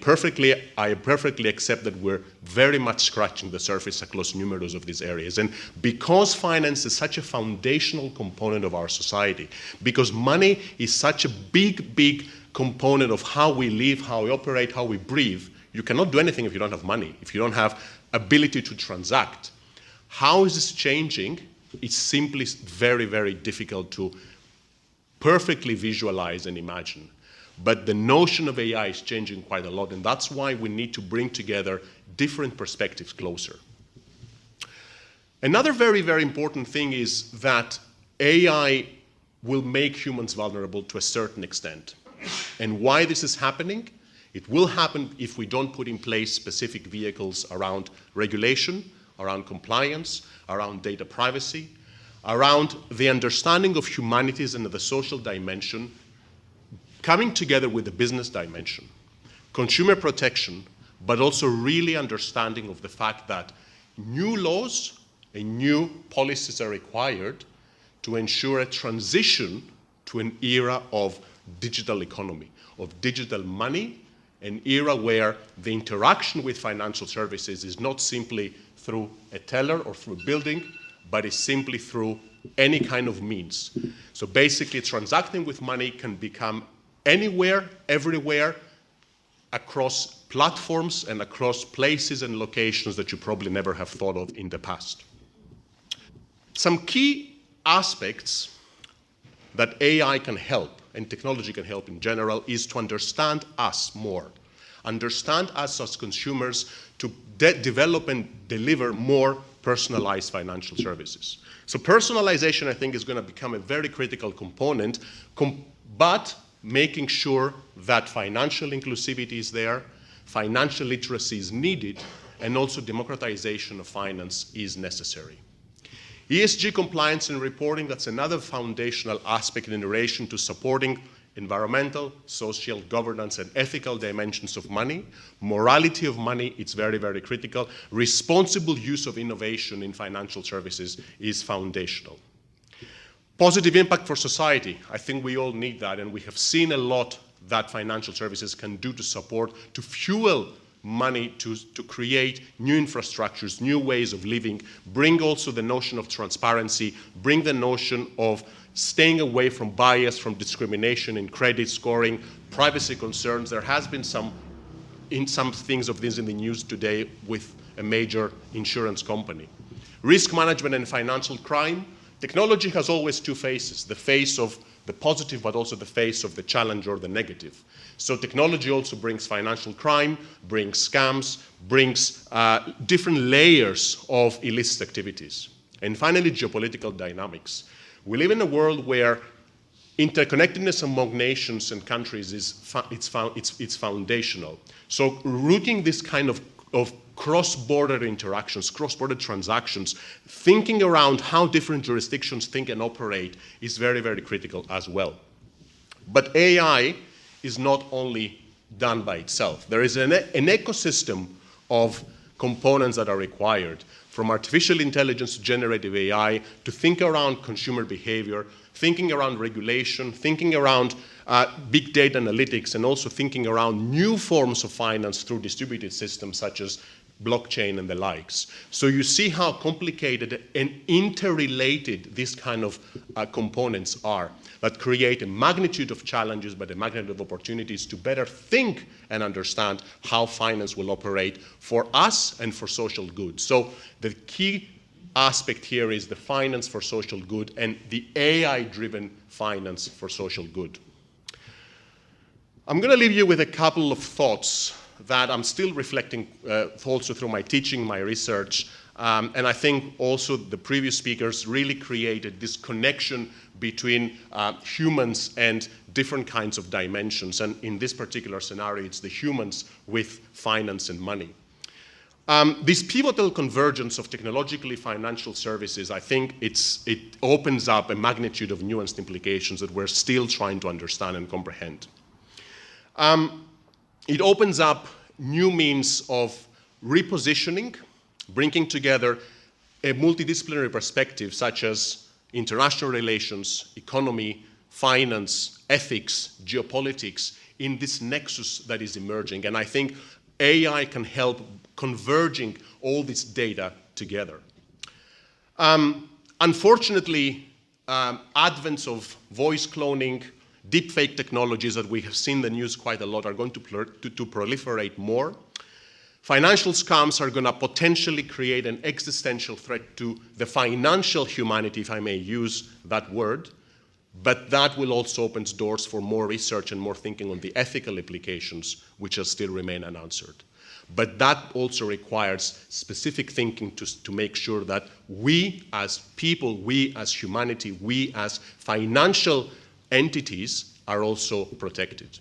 I perfectly accept that we're very much scratching the surface across numerous of these areas. And because finance is such a foundational component of our society, because money is such a big, big component of how we live, how we operate, how we breathe, you cannot do anything if you don't have money, if you don't have ability to transact. How is this changing? It's simply very, very difficult to perfectly visualize and imagine. But the notion of AI is changing quite a lot, and that's why we need to bring together different perspectives closer. Another very, very important thing is that AI will make humans vulnerable to a certain extent. And why this is happening? It will happen if we don't put in place specific vehicles around regulation, around compliance, around data privacy, around the understanding of humanities and of the social dimension, coming together with the business dimension, consumer protection, but also really understanding of the fact that new laws and new policies are required to ensure a transition to an era of digital economy, of digital money, an era where the interaction with financial services is not simply through a teller or through a building, but is simply through any kind of means. So basically, transacting with money can become anywhere, everywhere, across platforms and across places and locations that you probably never have thought of in the past. Some key aspects that AI can help and technology can help in general is to understand us more, understand us as consumers, to develop and deliver more personalized financial services. So personalization, I think, is going to become a very critical component, but making sure that financial inclusivity is there, financial literacy is needed, and also democratization of finance is necessary. ESG compliance and reporting, that's another foundational aspect in relation to supporting environmental, social, governance, and ethical dimensions of money. Morality of money, it's very, very critical. Responsible use of innovation in financial services is foundational. Positive impact for society, I think we all need that, and we have seen a lot that financial services can do to support, to fuel money to create new infrastructures, new ways of living, bring also the notion of transparency, bring the notion of staying away from bias, from discrimination in credit scoring, privacy concerns. There has been some things of this in the news today with a major insurance company. Risk management and financial crime. Technology has always two faces, the face of the positive, but also the face of the challenge or the negative. So technology also brings financial crime, brings scams, brings different layers of illicit activities. And finally, geopolitical dynamics. We live in a world where interconnectedness among nations and countries is foundational. So rooting this kind of of cross-border interactions, cross-border transactions, thinking around how different jurisdictions think and operate is very, very critical as well. But AI is not only done by itself. There is an ecosystem of components that are required, from artificial intelligence to generative AI, to think around consumer behavior, thinking around regulation, thinking around big data analytics, and also thinking around new forms of finance through distributed systems such as blockchain and the likes. So you see how complicated and interrelated these kind of components are that create a magnitude of challenges but a magnitude of opportunities to better think and understand how finance will operate for us and for social good. So the key aspect here is the finance for social good and the AI-driven finance for social good. I'm going to leave you with a couple of thoughts that I'm still reflecting also through my teaching, my research, and I think also the previous speakers really created this connection between humans and different kinds of dimensions, and in this particular scenario, it's the humans with finance and money. This pivotal convergence of technologically financial services, I think it opens up a magnitude of nuanced implications that we're still trying to understand and comprehend. It opens up new means of repositioning, bringing together a multidisciplinary perspective such as international relations, economy, finance, ethics, geopolitics in this nexus that is emerging. And I think AI can help converging all this data together. Unfortunately, advents of voice cloning, deepfake technologies that we have seen in the news quite a lot are going to proliferate more. Financial scams are going to potentially create an existential threat to the financial humanity, if I may use that word, but that will also open doors for more research and more thinking on the ethical implications, which still remain unanswered. But that also requires specific thinking to make sure that we as people, we as humanity, we as financial entities are also protected.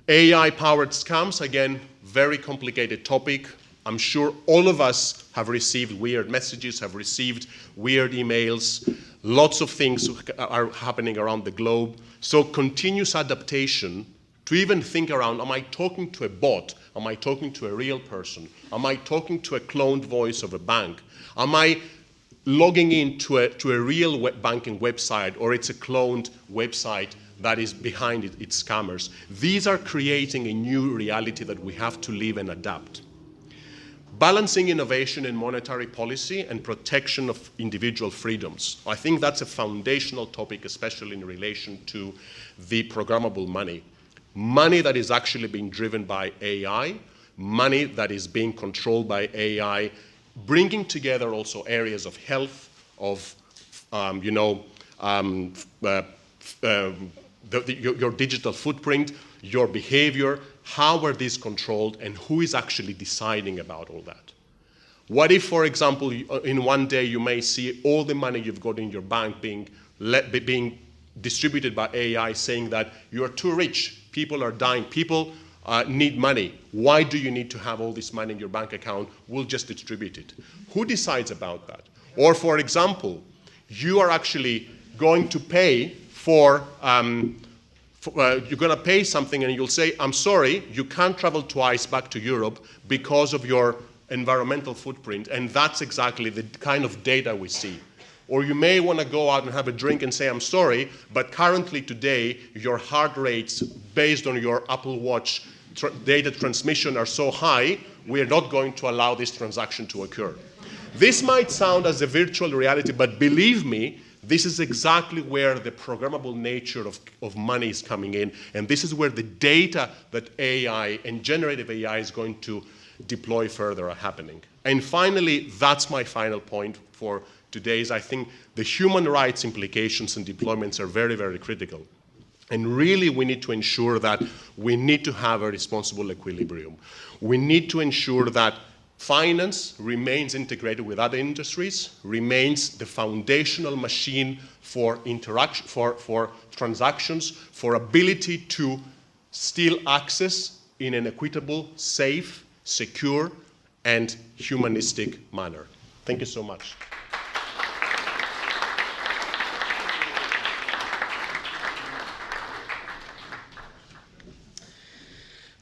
AI-powered scams, again, very complicated topic. I'm sure all of us have received weird messages, have received weird emails. Lots of things are happening around the globe. So continuous adaptation to even think around, am I talking to a bot? Am I talking to a real person? Am I talking to a cloned voice of a bank? Am I logging into a real banking website, or it's a cloned website that is behind it, it's scammers? These are creating a new reality that we have to live and adapt. Balancing innovation in monetary policy and protection of individual freedoms. I think that's a foundational topic, especially in relation to the programmable money. Money that is actually being driven by AI, money that is being controlled by AI, bringing together also areas of health, of your digital footprint, your behavior, how are these controlled, and who is actually deciding about all that? What if, for example, in one day you may see all the money you've got in your bank being distributed by AI saying that you are too rich, people are dying, people need money. Why do you need to have all this money in your bank account? We'll just distribute it. Who decides about that? Or, for example, you are actually going to pay for, you're going to pay something and you'll say, I'm sorry, you can't travel twice back to Europe because of your environmental footprint. And that's exactly the kind of data we see. Or you may want to go out and have a drink and say, I'm sorry, but currently today, your heart rates based on your Apple Watch data transmission are so high, we are not going to allow this transaction to occur. This might sound as a virtual reality, but believe me, this is exactly where the programmable nature of money is coming in, and this is where the data that AI and generative AI is going to deploy further are happening. And finally, that's my final point for today, is I think the human rights implications and deployments are very, very critical. And really, we need to ensure that we need to have a responsible equilibrium. We need to ensure that finance remains integrated with other industries, remains the foundational machine for interaction, for transactions, for ability to still access in an equitable, safe, secure, and humanistic manner. Thank you so much.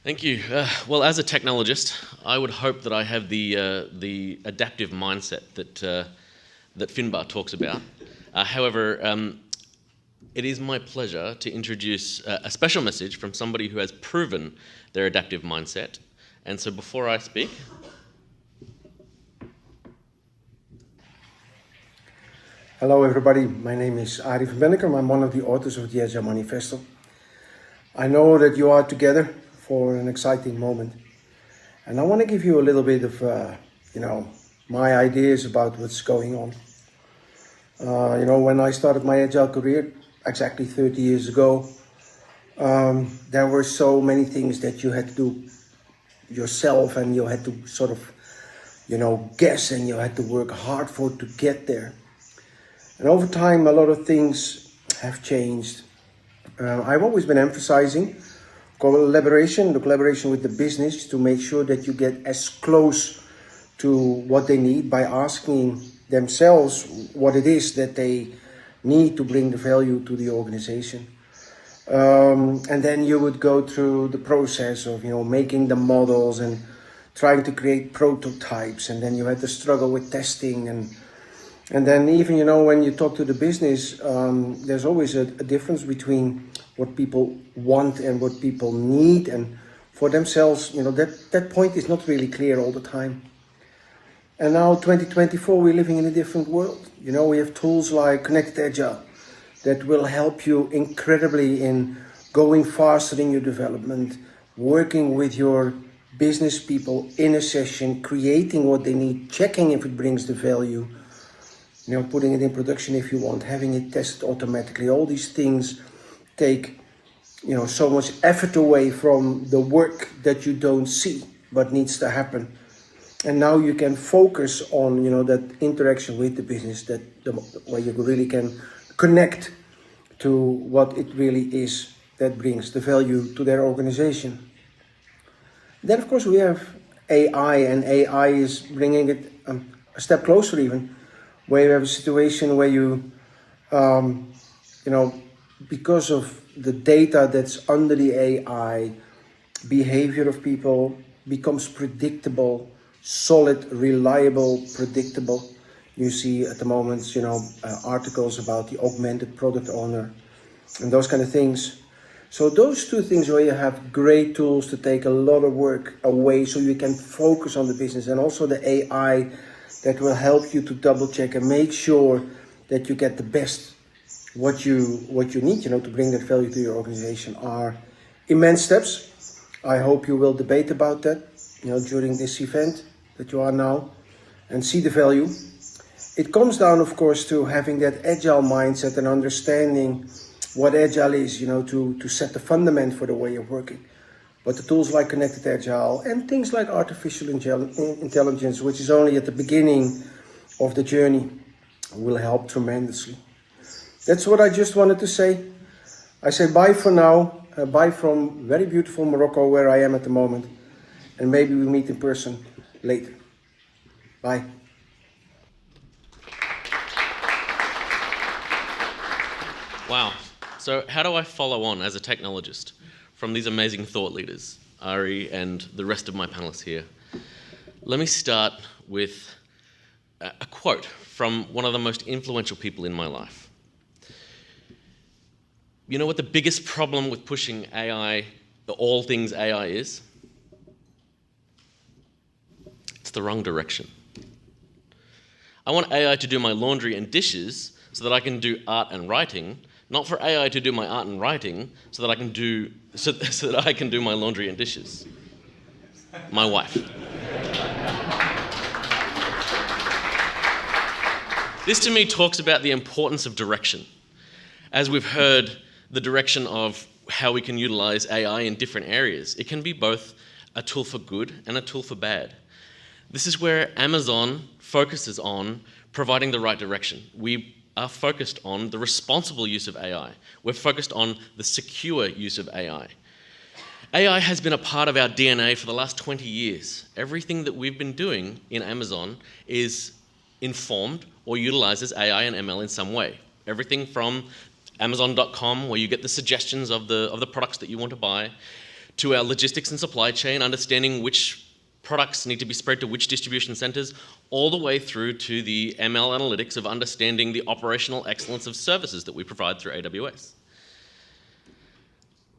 Thank you. Well, as a technologist, I would hope that I have the adaptive mindset that Finbar talks about. However, it is my pleasure to introduce a special message from somebody who has proven their adaptive mindset. And so before I speak... Hello everybody, my name is Arie van Bennekom. I'm one of the authors of the Agile Manifesto. I know that you are together for an exciting moment. And I want to give you a little bit of, my ideas about what's going on. When I started my Agile career, exactly 30 years ago, there were so many things that you had to do yourself, and you had to sort of, guess, and you had to work hard for to get there. And over time, a lot of things have changed. I've always been emphasizing the collaboration with the business to make sure that you get as close to what they need by asking themselves what it is that they need to bring the value to the organization. And then you would go through the process of, making the models and trying to create prototypes. And then you had to struggle with testing. And then even, when you talk to the business, there's always a difference between what people want and what people need. And for themselves, that point is not really clear all the time. And now 2024, we're living in a different world. We have tools like Connected Agile that will help you incredibly in going faster in your development, working with your business people in a session, creating what they need, checking if it brings the value, putting it in production if you want, having it tested automatically. All these things take, so much effort away from the work that you don't see but needs to happen. And now you can focus on, that interaction with the business, where you really can connect to what it really is that brings the value to their organization. Then, of course, we have AI, and AI is bringing it a step closer even, where you have a situation where you, because of the data that's under the AI, behavior of people becomes predictable, solid, reliable, predictable. You see at the moment, articles about the augmented product owner and those kind of things. So those two things where you have great tools to take a lot of work away so you can focus on the business, and also the AI that will help you to double check and make sure that you get the best what you need, to bring that value to your organization, are immense steps. I hope you will debate about that, during this event that you are now, and see the value. It comes down, of course, to having that agile mindset and understanding what agile is, to set the fundament for the way of working. But the tools like Connected Agile and things like artificial intelligence, which is only at the beginning of the journey, will help tremendously. That's what I just wanted to say. I say bye for now. Bye from very beautiful Morocco, where I am at the moment. And maybe we meet in person later. Bye. Wow. So how do I follow on as a technologist from these amazing thought leaders, Ari and the rest of my panelists here? Let me start with a quote from one of the most influential people in my life. You know what the biggest problem with pushing AI, all things AI is? It's the wrong direction. I want AI to do my laundry and dishes so that I can do art and writing, not for AI to do my art and writing so that I can do my laundry and dishes. My wife. This to me talks about the importance of direction. As we've heard, the direction of how we can utilize AI in different areas. It can be both a tool for good and a tool for bad. This is where Amazon focuses on providing the right direction. We are focused on the responsible use of AI. We're focused on the secure use of AI. AI has been a part of our DNA for the last 20 years. Everything that we've been doing in Amazon is informed or utilizes AI and ML in some way. Everything from Amazon.com, where you get the suggestions of the products that you want to buy, to our logistics and supply chain, understanding which products need to be spread to which distribution centers, all the way through to the ML analytics of understanding the operational excellence of services that we provide through AWS.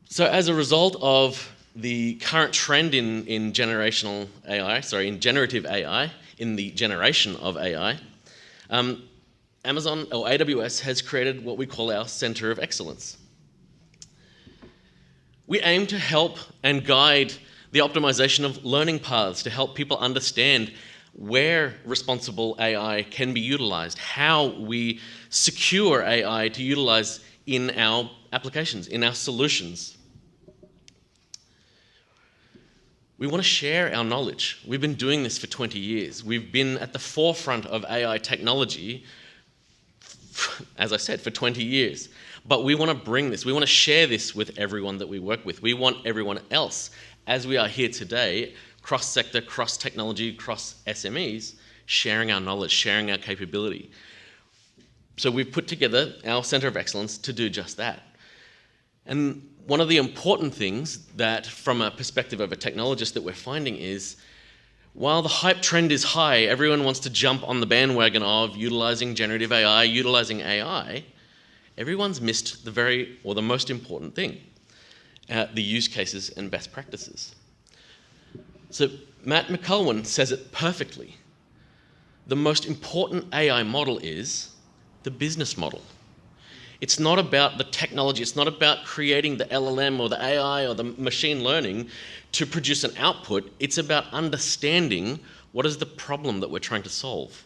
So as a result of the current trend in generative AI, in the generation of AI, Amazon or AWS has created what we call our Center of Excellence. We aim to help and guide the optimization of learning paths to help people understand where responsible AI can be utilized, how we secure AI to utilize in our applications, in our solutions. We want to share our knowledge. We've been doing this for 20 years. We've been at the forefront of AI technology, as I said, for 20 years. But we want to bring this, we want to share this with everyone that we work with. We want everyone else, as we are here today, cross-sector, cross-technology, cross-SMEs, sharing our knowledge, sharing our capability. So we've put together our Center of Excellence to do just that. And one of the important things that, from a perspective of a technologist, that we're finding is, while the hype trend is high, everyone wants to jump on the bandwagon of utilizing generative AI, utilizing AI, everyone's missed the most important thing, the use cases and best practices. So Matt McCullough says it perfectly. The most important AI model is the business model. It's not about the technology. It's not about creating the LLM or the AI or the machine learning to produce an output. It's about understanding what is the problem that we're trying to solve.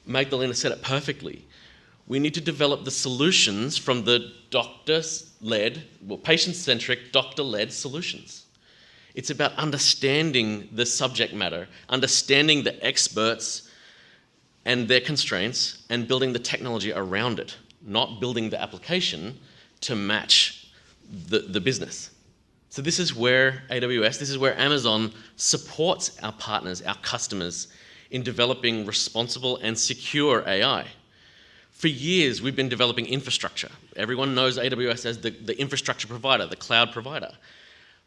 Magdalena said it perfectly. We need to develop the solutions from the patient-centric, doctor-led solutions. It's about understanding the subject matter, understanding the experts and their constraints, and building the technology around it, not building the application to match the business. So this is where AWS, this is where Amazon supports our partners, our customers, in developing responsible and secure AI. For years, we've been developing infrastructure. Everyone knows AWS as the infrastructure provider, the cloud provider.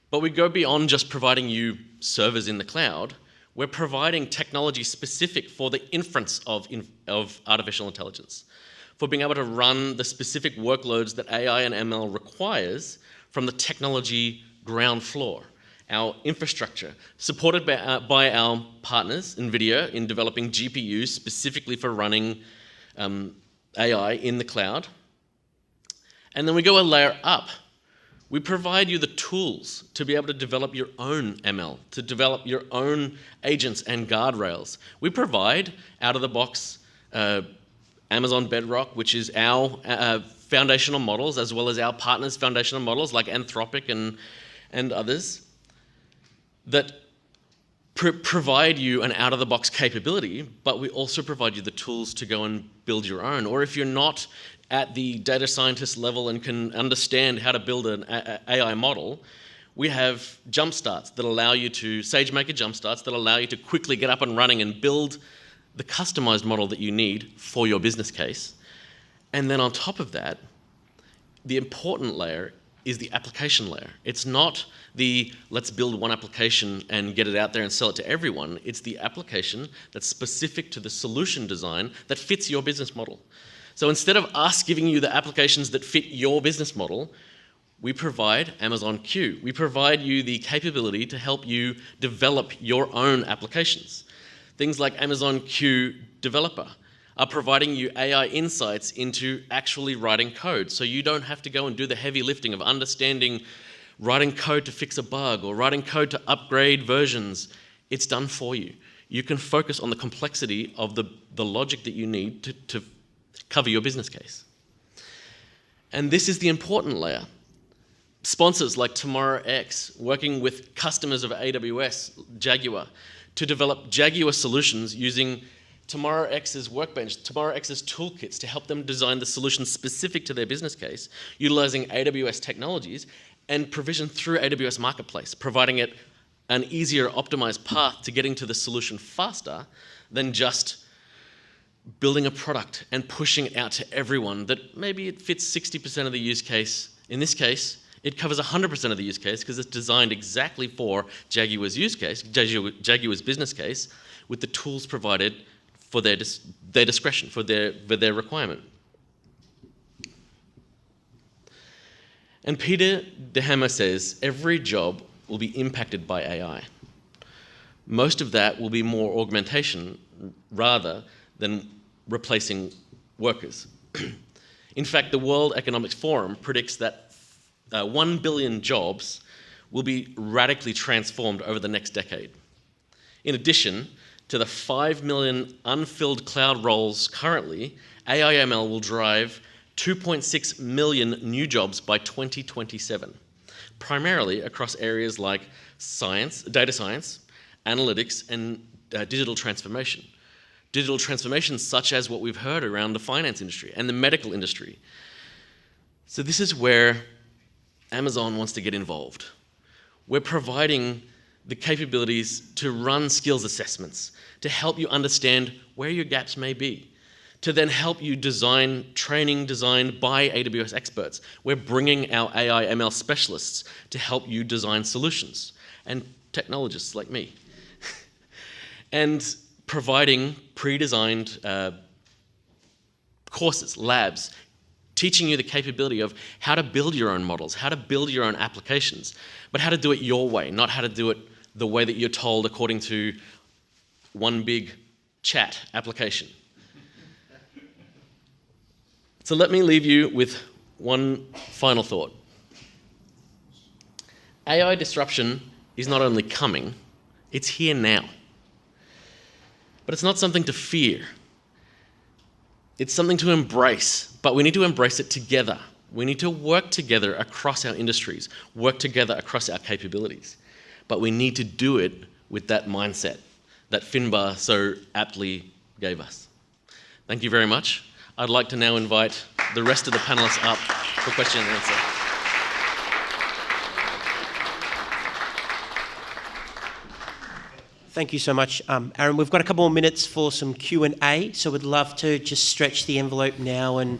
But we go beyond just providing you servers in the cloud. We're providing technology specific for the inference of artificial intelligence, for being able to run the specific workloads that AI and ML requires from the technology ground floor, our infrastructure, supported by our partners, NVIDIA, in developing GPUs specifically for running AI in the cloud. And then we go a layer up. We provide you the tools to be able to develop your own ML, to develop your own agents and guardrails. We provide out-of-the-box Amazon Bedrock, which is our foundational models, as well as our partners' foundational models like Anthropic and others, that provide you an out-of-the-box capability, but we also provide you the tools to go and build your own. Or if you're not at the data scientist level and can understand how to build an AI model, we have jumpstarts that allow you to, SageMaker jumpstarts that allow you to quickly get up and running and build the customized model that you need for your business case. And then on top of that, the important layer is the application layer. It's not the let's build one application and get it out there and sell it to everyone. It's the application that's specific to the solution design that fits your business model. So instead of us giving you the applications that fit your business model, we provide Amazon Q. We provide you the capability to help you develop your own applications. Things like Amazon Q Developer are providing you AI insights into actually writing code. So you don't have to go and do the heavy lifting of understanding writing code to fix a bug or writing code to upgrade versions. It's done for you. You can focus on the complexity of the logic that you need to cover your business case. And this is the important layer. Sponsors like TomorrowX, working with customers of AWS, Jaguar, to develop Jaguar solutions using TomorrowX's workbench, TomorrowX's toolkits to help them design the solutions specific to their business case, utilizing AWS technologies, and provisioned through AWS Marketplace, providing it an easier, optimized path to getting to the solution faster than just building a product and pushing it out to everyone that maybe it fits 60% of the use case. In this case, it covers 100% of the use case because it's designed exactly for Jaguar's use case, Jaguar's business case, with the tools provided for their discretion, for their requirement. And Peter DeHamer says every job will be impacted by AI. Most of that will be more augmentation rather than replacing workers. In fact, the World Economic Forum predicts that 1 billion jobs will be radically transformed over the next decade. In addition to the 5 million unfilled cloud roles currently, AI/ML will drive 2.6 million new jobs by 2027, primarily across areas like science, data science, analytics, and digital transformation. Digital transformation such as what we've heard around the finance industry and the medical industry. So this is where Amazon wants to get involved. We're providing the capabilities to run skills assessments, to help you understand where your gaps may be, to then help you design training designed by AWS experts. We're bringing our AI/ML specialists to help you design solutions, and technologists like me. And providing pre-designed courses, labs, teaching you the capability of how to build your own models, how to build your own applications, but how to do it your way, not how to do it the way that you're told according to one big chat application. So let me leave you with one final thought. AI disruption is not only coming, it's here now. But it's not something to fear. It's something to embrace, but we need to embrace it together. We need to work together across our industries, work together across our capabilities. But we need to do it with that mindset that Finbar so aptly gave us. Thank you very much. I'd like to now invite the rest of the panelists up for question and answer. Thank you so much, Aaron. We've got a couple more minutes for some Q&A, so we'd love to just stretch the envelope now and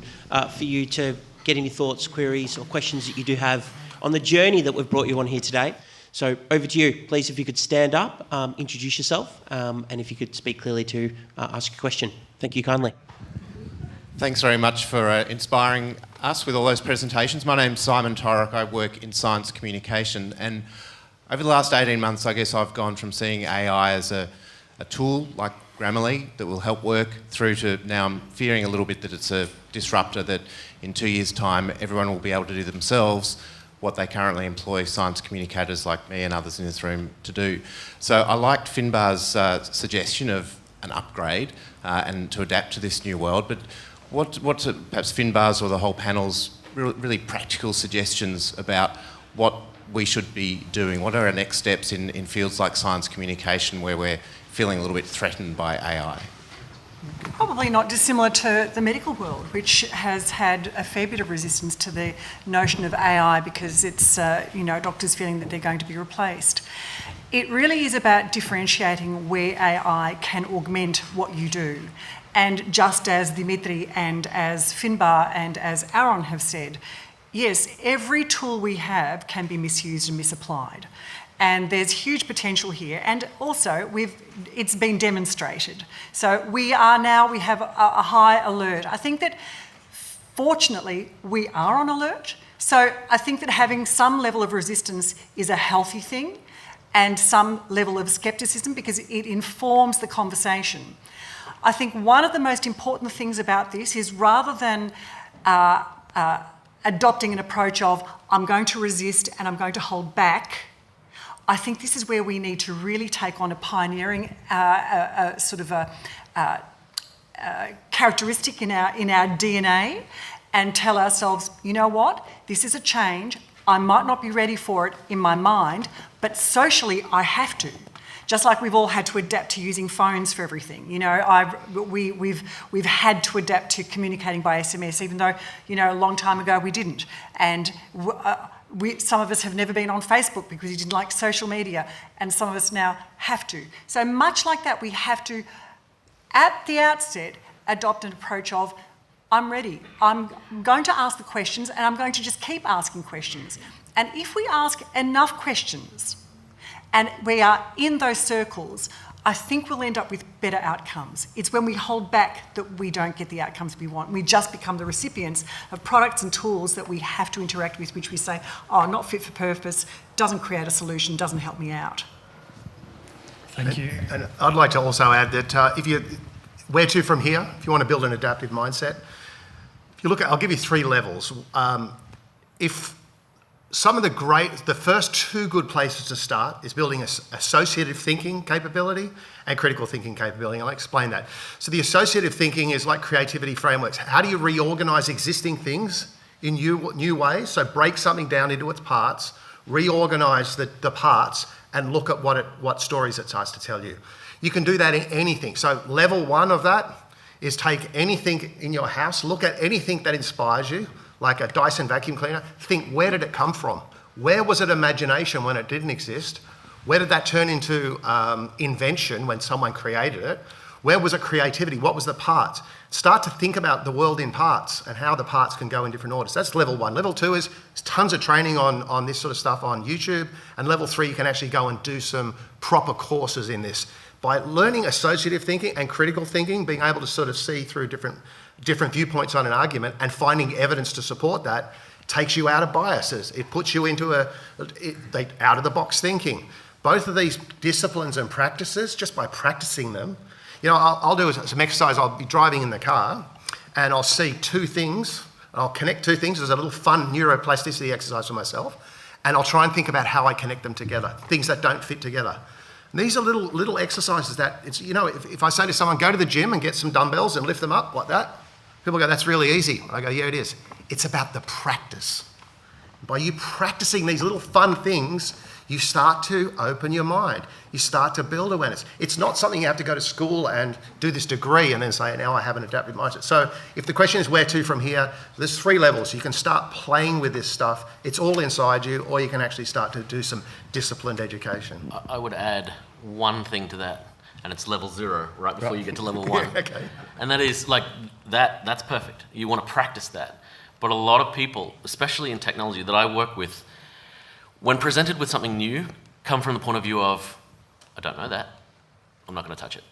for you to get any thoughts, queries, or questions that you do have on the journey that we've brought you on here today. So over to you. Please, if you could stand up, introduce yourself, and if you could speak clearly to ask a question. Thank you kindly. Thanks very much for inspiring us with all those presentations. My name's Simon Torok. I work in science communication, and over the last 18 months, I guess I've gone from seeing AI as a tool like Grammarly that will help work through to now I'm fearing a little bit that it's a disruptor that in 2 years' time everyone will be able to do themselves what they currently employ science communicators like me and others in this room to do. So I liked Finbar's suggestion of an upgrade and to adapt to this new world, but what's perhaps Finbar's or the whole panel's really practical suggestions about what we should be doing? What are our next steps in fields like science communication where we're feeling a little bit threatened by AI? Probably not dissimilar to the medical world, which has had a fair bit of resistance to the notion of AI because it's, doctors feeling that they're going to be replaced. It really is about differentiating where AI can augment what you do. And just as Dimitri and as Finbar and as Aaron have said, yes, every tool we have can be misused and misapplied. And there's huge potential here. And also, it's been demonstrated. So we have a high alert. I think that, fortunately, we are on alert. So I think that having some level of resistance is a healthy thing and some level of skepticism because it informs the conversation. I think one of the most important things about this is rather than adopting an approach of, I'm going to resist and I'm going to hold back, I think this is where we need to really take on a pioneering characteristic in our DNA and tell ourselves, you know what, this is a change. I might not be ready for it in my mind, but socially I have to. Just like we've all had to adapt to using phones for everything. We've had to adapt to communicating by SMS, even though, a long time ago we didn't. And Some of us have never been on Facebook because you didn't like social media, and some of us now have to. So much like that, we have to, at the outset, adopt an approach of, I'm ready. I'm going to ask the questions, and I'm going to just keep asking questions. And if we ask enough questions, and we are in those circles, I think we'll end up with better outcomes. It's when we hold back that we don't get the outcomes we want. We just become the recipients of products and tools that we have to interact with, which we say, oh, not fit for purpose, doesn't create a solution, doesn't help me out. Thank you. And I'd like to also add that where to from here, if you want to build an adaptive mindset, if you look at, I'll give you 3 levels. The first 2 good places to start is building associative thinking capability and critical thinking capability. I'll explain that. So the associative thinking is like creativity frameworks. How do you reorganise existing things in new ways? So break something down into its parts, reorganise the parts, and look at what stories it starts to tell you. You can do that in anything. So level 1 of that is take anything in your house, look at anything that inspires you, like a Dyson vacuum cleaner, think, where did it come from? Where was it imagination when it didn't exist? Where did that turn into invention when someone created it? Where was it creativity? What was the parts? Start to think about the world in parts and how the parts can go in different orders. That's level 1. Level 2 is tons of training on this sort of stuff on YouTube. And level 3, you can actually go and do some proper courses in this. By learning associative thinking and critical thinking, being able to sort of see through different viewpoints on an argument and finding evidence to support that, takes you out of biases. It puts you into out-of-the-box thinking. Both of these disciplines and practices, just by practicing them, I'll do some exercise. I'll be driving in the car and I'll see 2 things. I'll connect 2 things. There's a little fun neuroplasticity exercise for myself. And I'll try and think about how I connect them together, things that don't fit together. And these are little exercises that, if I say to someone, go to the gym and get some dumbbells and lift them up like that, people go, that's really easy. I go, yeah, it is. It's about the practice. By you practicing these little fun things, you start to open your mind. You start to build awareness. It's not something you have to go to school and do this degree and then say, now I have an adaptive mindset. So if the question is where to from here, there's 3 levels. You can start playing with this stuff. It's all inside you, or you can actually start to do some disciplined education. I would add one thing to that, and it's level 0, right before you get to level 1. Okay. And that is like that's perfect. You want to practice that. But a lot of people, especially in technology that I work with, when presented with something new, come from the point of view of, I don't know that, I'm not going to touch it.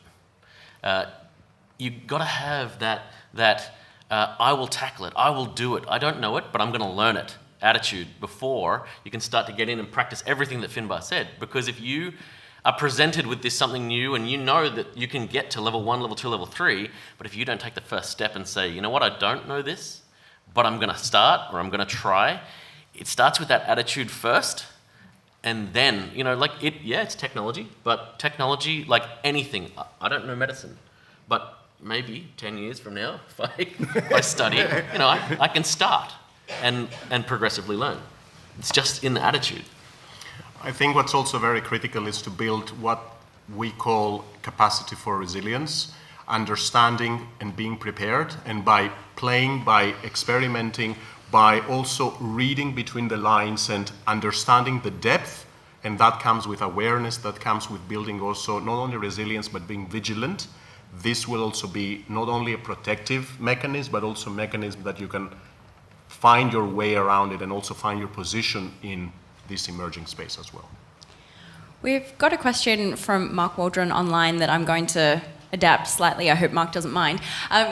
You've got to have that I will tackle it, I will do it, I don't know it, but I'm going to learn it attitude before you can start to get in and practice everything that Finbar said. Because if you are presented with this something new and you know that you can get to level 1, level 2, level 3, but if you don't take the first step and say, you know what, I don't know this, but I'm going to start or I'm going to try, it starts with that attitude first, and then, it's technology, but technology, like anything, I don't know medicine, but maybe 10 years from now, if I study, I can start and progressively learn. It's just in the attitude. I think what's also very critical is to build what we call capacity for resilience, understanding and being prepared, and by playing, by experimenting, by also reading between the lines and understanding the depth, and that comes with awareness, that comes with building also not only resilience but being vigilant. This will also be not only a protective mechanism but also a mechanism that you can find your way around it and also find your position in this emerging space as well. We've got a question from Mark Waldron online that I'm going to adapt slightly. I hope Mark doesn't mind.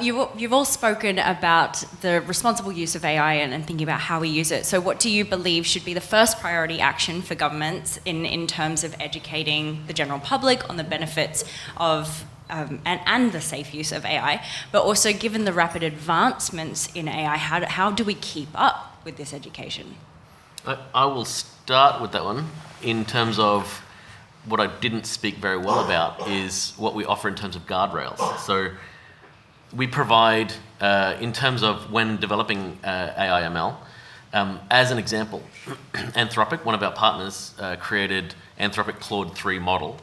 You've all spoken about the responsible use of AI and thinking about how we use it. So what do you believe should be the first priority action for governments in terms of educating the general public on the benefits of and the safe use of AI, but also given the rapid advancements in AI, how do we keep up with this education? I will start with that one in terms of what I didn't speak very well about is what we offer in terms of guardrails. So we provide, in terms of when developing AI/ML, as an example, Anthropic, one of our partners, created Anthropic Claude 3 model,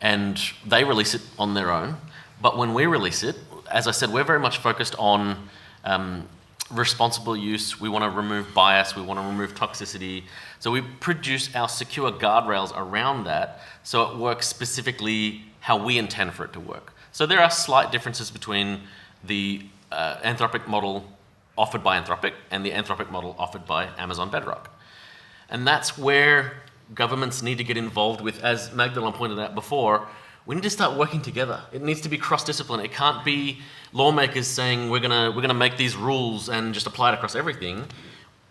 and they release it on their own. But when we release it, as I said, we're very much focused on responsible use, we want to remove bias, we want to remove toxicity. So we produce our secure guardrails around that so it works specifically how we intend for it to work. So there are slight differences between the Anthropic model offered by Anthropic and the Anthropic model offered by Amazon Bedrock. And that's where governments need to get involved with, as Magdalena pointed out before, we need to start working together. It needs to be cross-discipline. It can't be lawmakers saying we're gonna make these rules and just apply it across everything.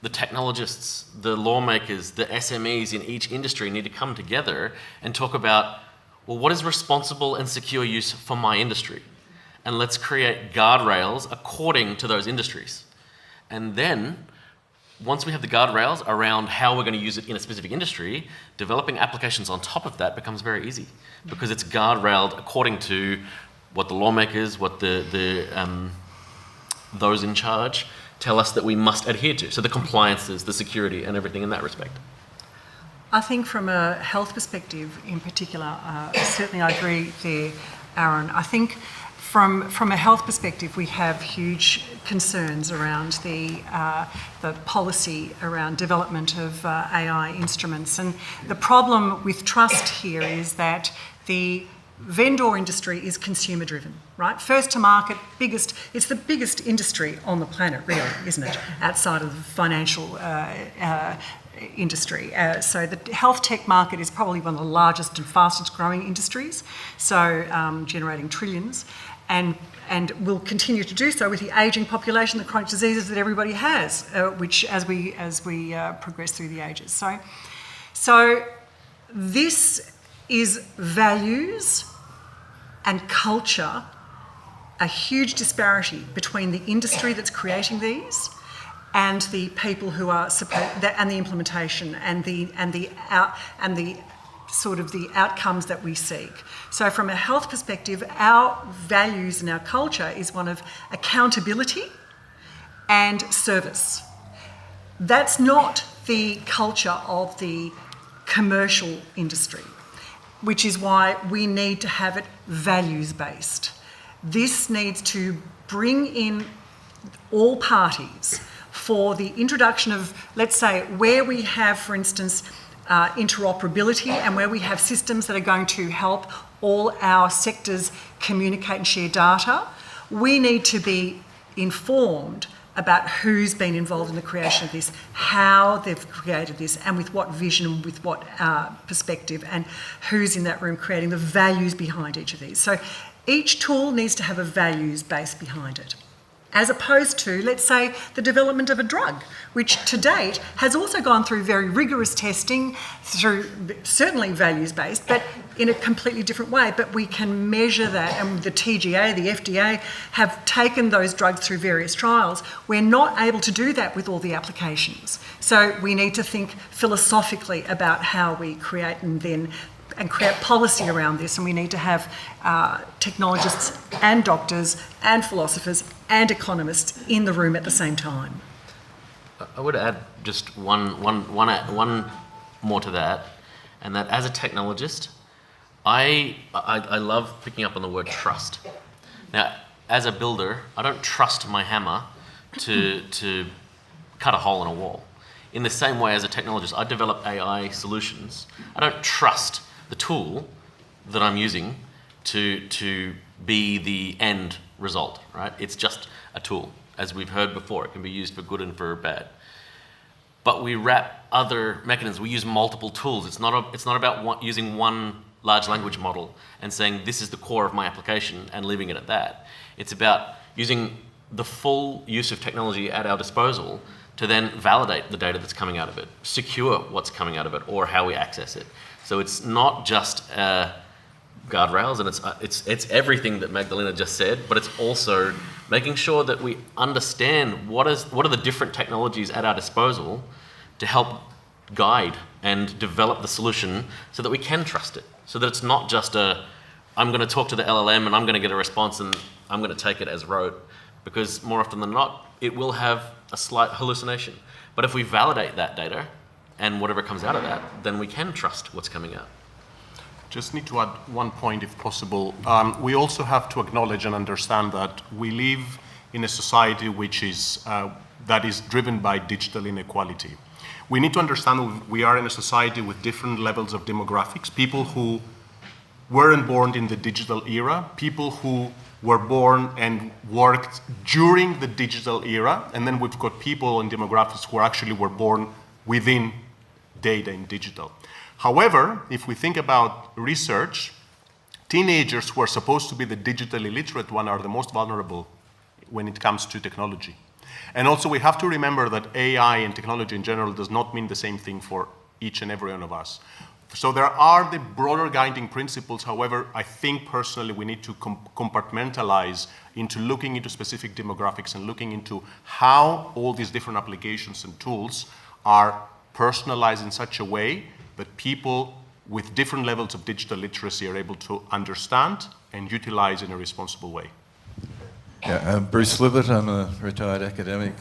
The technologists, the lawmakers, the SMEs in each industry need to come together and talk about, well, what is responsible and secure use for my industry? And let's create guardrails according to those industries. And then, once we have the guardrails around how we're going to use it in a specific industry, developing applications on top of that becomes very easy because it's guardrailed according to what the lawmakers, what those in charge tell us that we must adhere to. So the compliances, the security, and everything in that respect. I think from a health perspective in particular, certainly I agree there, Aaron. I think from a health perspective, we have huge concerns around the policy around development of AI instruments. And the problem with trust here is that the vendor industry is consumer driven, right? First to market, it's the biggest industry on the planet, really, isn't it? Outside of the financial industry. So the health tech market is probably one of the largest and fastest growing industries, so generating trillions. And will continue to do so with the ageing population, the chronic diseases that everybody has, which as we progress through the ages. So this is values and culture, a huge disparity between the industry that's creating these and the people who are and the implementation and the sort of the outcomes that we seek. So from a health perspective, our values and our culture is one of accountability and service. That's not the culture of the commercial industry, which is why we need to have it values-based. This needs to bring in all parties for the introduction of, let's say, where we have, for instance, interoperability and where we have systems that are going to help all our sectors communicate and share data, we need to be informed about who's been involved in the creation of this, how they've created this, and with what vision, with what perspective, and who's in that room creating the values behind each of these. So each tool needs to have a values base behind it, as opposed to, let's say, the development of a drug, which to date has also gone through very rigorous testing, through certainly values-based, but in a completely different way. But we can measure that, and the TGA, the FDA, have taken those drugs through various trials. We're not able to do that with all the applications. So we need to think philosophically about how we create and create policy around this, and we need to have technologists and doctors and philosophers and economists in the room at the same time. I would add just one more to that, and that as a technologist, I love picking up on the word trust. Now, as a builder, I don't trust my hammer to cut a hole in a wall. In the same way, as a technologist, I develop AI solutions. I don't trust the tool that I'm using to be the end result, right? It's just a tool. As we've heard before, it can be used for good and for bad. But we wrap other mechanisms. We use multiple tools. It's not about using one large language model and saying this is the core of my application and leaving it at that. It's about using the full use of technology at our disposal to then validate the data that's coming out of it, secure what's coming out of it, or how we access it. So it's not just guardrails, and it's everything that Magdalena just said, but it's also making sure that we understand what are the different technologies at our disposal to help guide and develop the solution so that we can trust it. So that it's not just I'm going to talk to the LLM and I'm going to get a response and I'm going to take it as rote, because more often than not, it will have a slight hallucination. But if we validate that data and whatever comes out of that, then we can trust what's coming out. Just need to add one point if possible. We also have to acknowledge and understand that we live in a society which is that is driven by digital inequality. We need to understand we are in a society with different levels of demographics, people who weren't born in the digital era, people who were born and worked during the digital era, and then we've got people in demographics who actually were born within data in digital. However, if we think about research, teenagers who are supposed to be the digitally literate one are the most vulnerable when it comes to technology. And also we have to remember that AI and technology in general does not mean the same thing for each and every one of us. So there are the broader guiding principles. However, I think personally we need to compartmentalize into looking into specific demographics and looking into how all these different applications and tools are personalized in such a way that people with different levels of digital literacy are able to understand and utilize in a responsible way. Yeah, Bruce Livett, I'm a retired academic,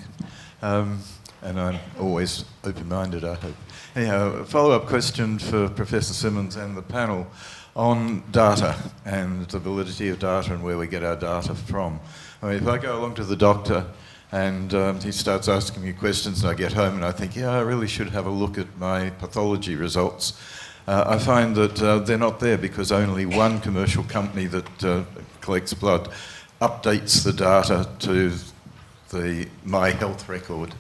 and I'm always open-minded, I hope. Anyhow, a follow-up question for Professor Simmons and the panel on data and the validity of data and where we get our data from. I mean, if I go along to the doctor and he starts asking me questions and I get home and I think, yeah, I really should have a look at my pathology results, I find that they're not there because only one commercial company that collects blood updates the data to the My Health record.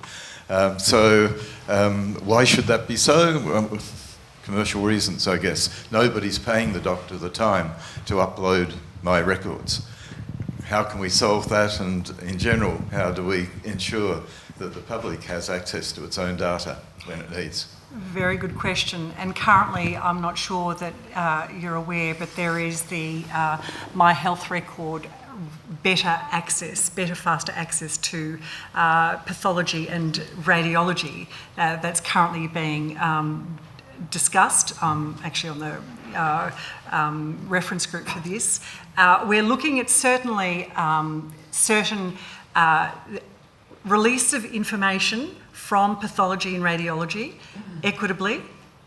So why should that be so? Commercial reasons, I guess. Nobody's paying the doctor the time to upload my records. How can we solve that? And in general, how do we ensure that the public has access to its own data when it needs? Very good question. And currently, I'm not sure that you're aware, but there is the My Health record better, faster access to pathology and radiology that's currently being discussed. Actually on the reference group for this. We're looking at certainly certain release of information from pathology and radiology equitably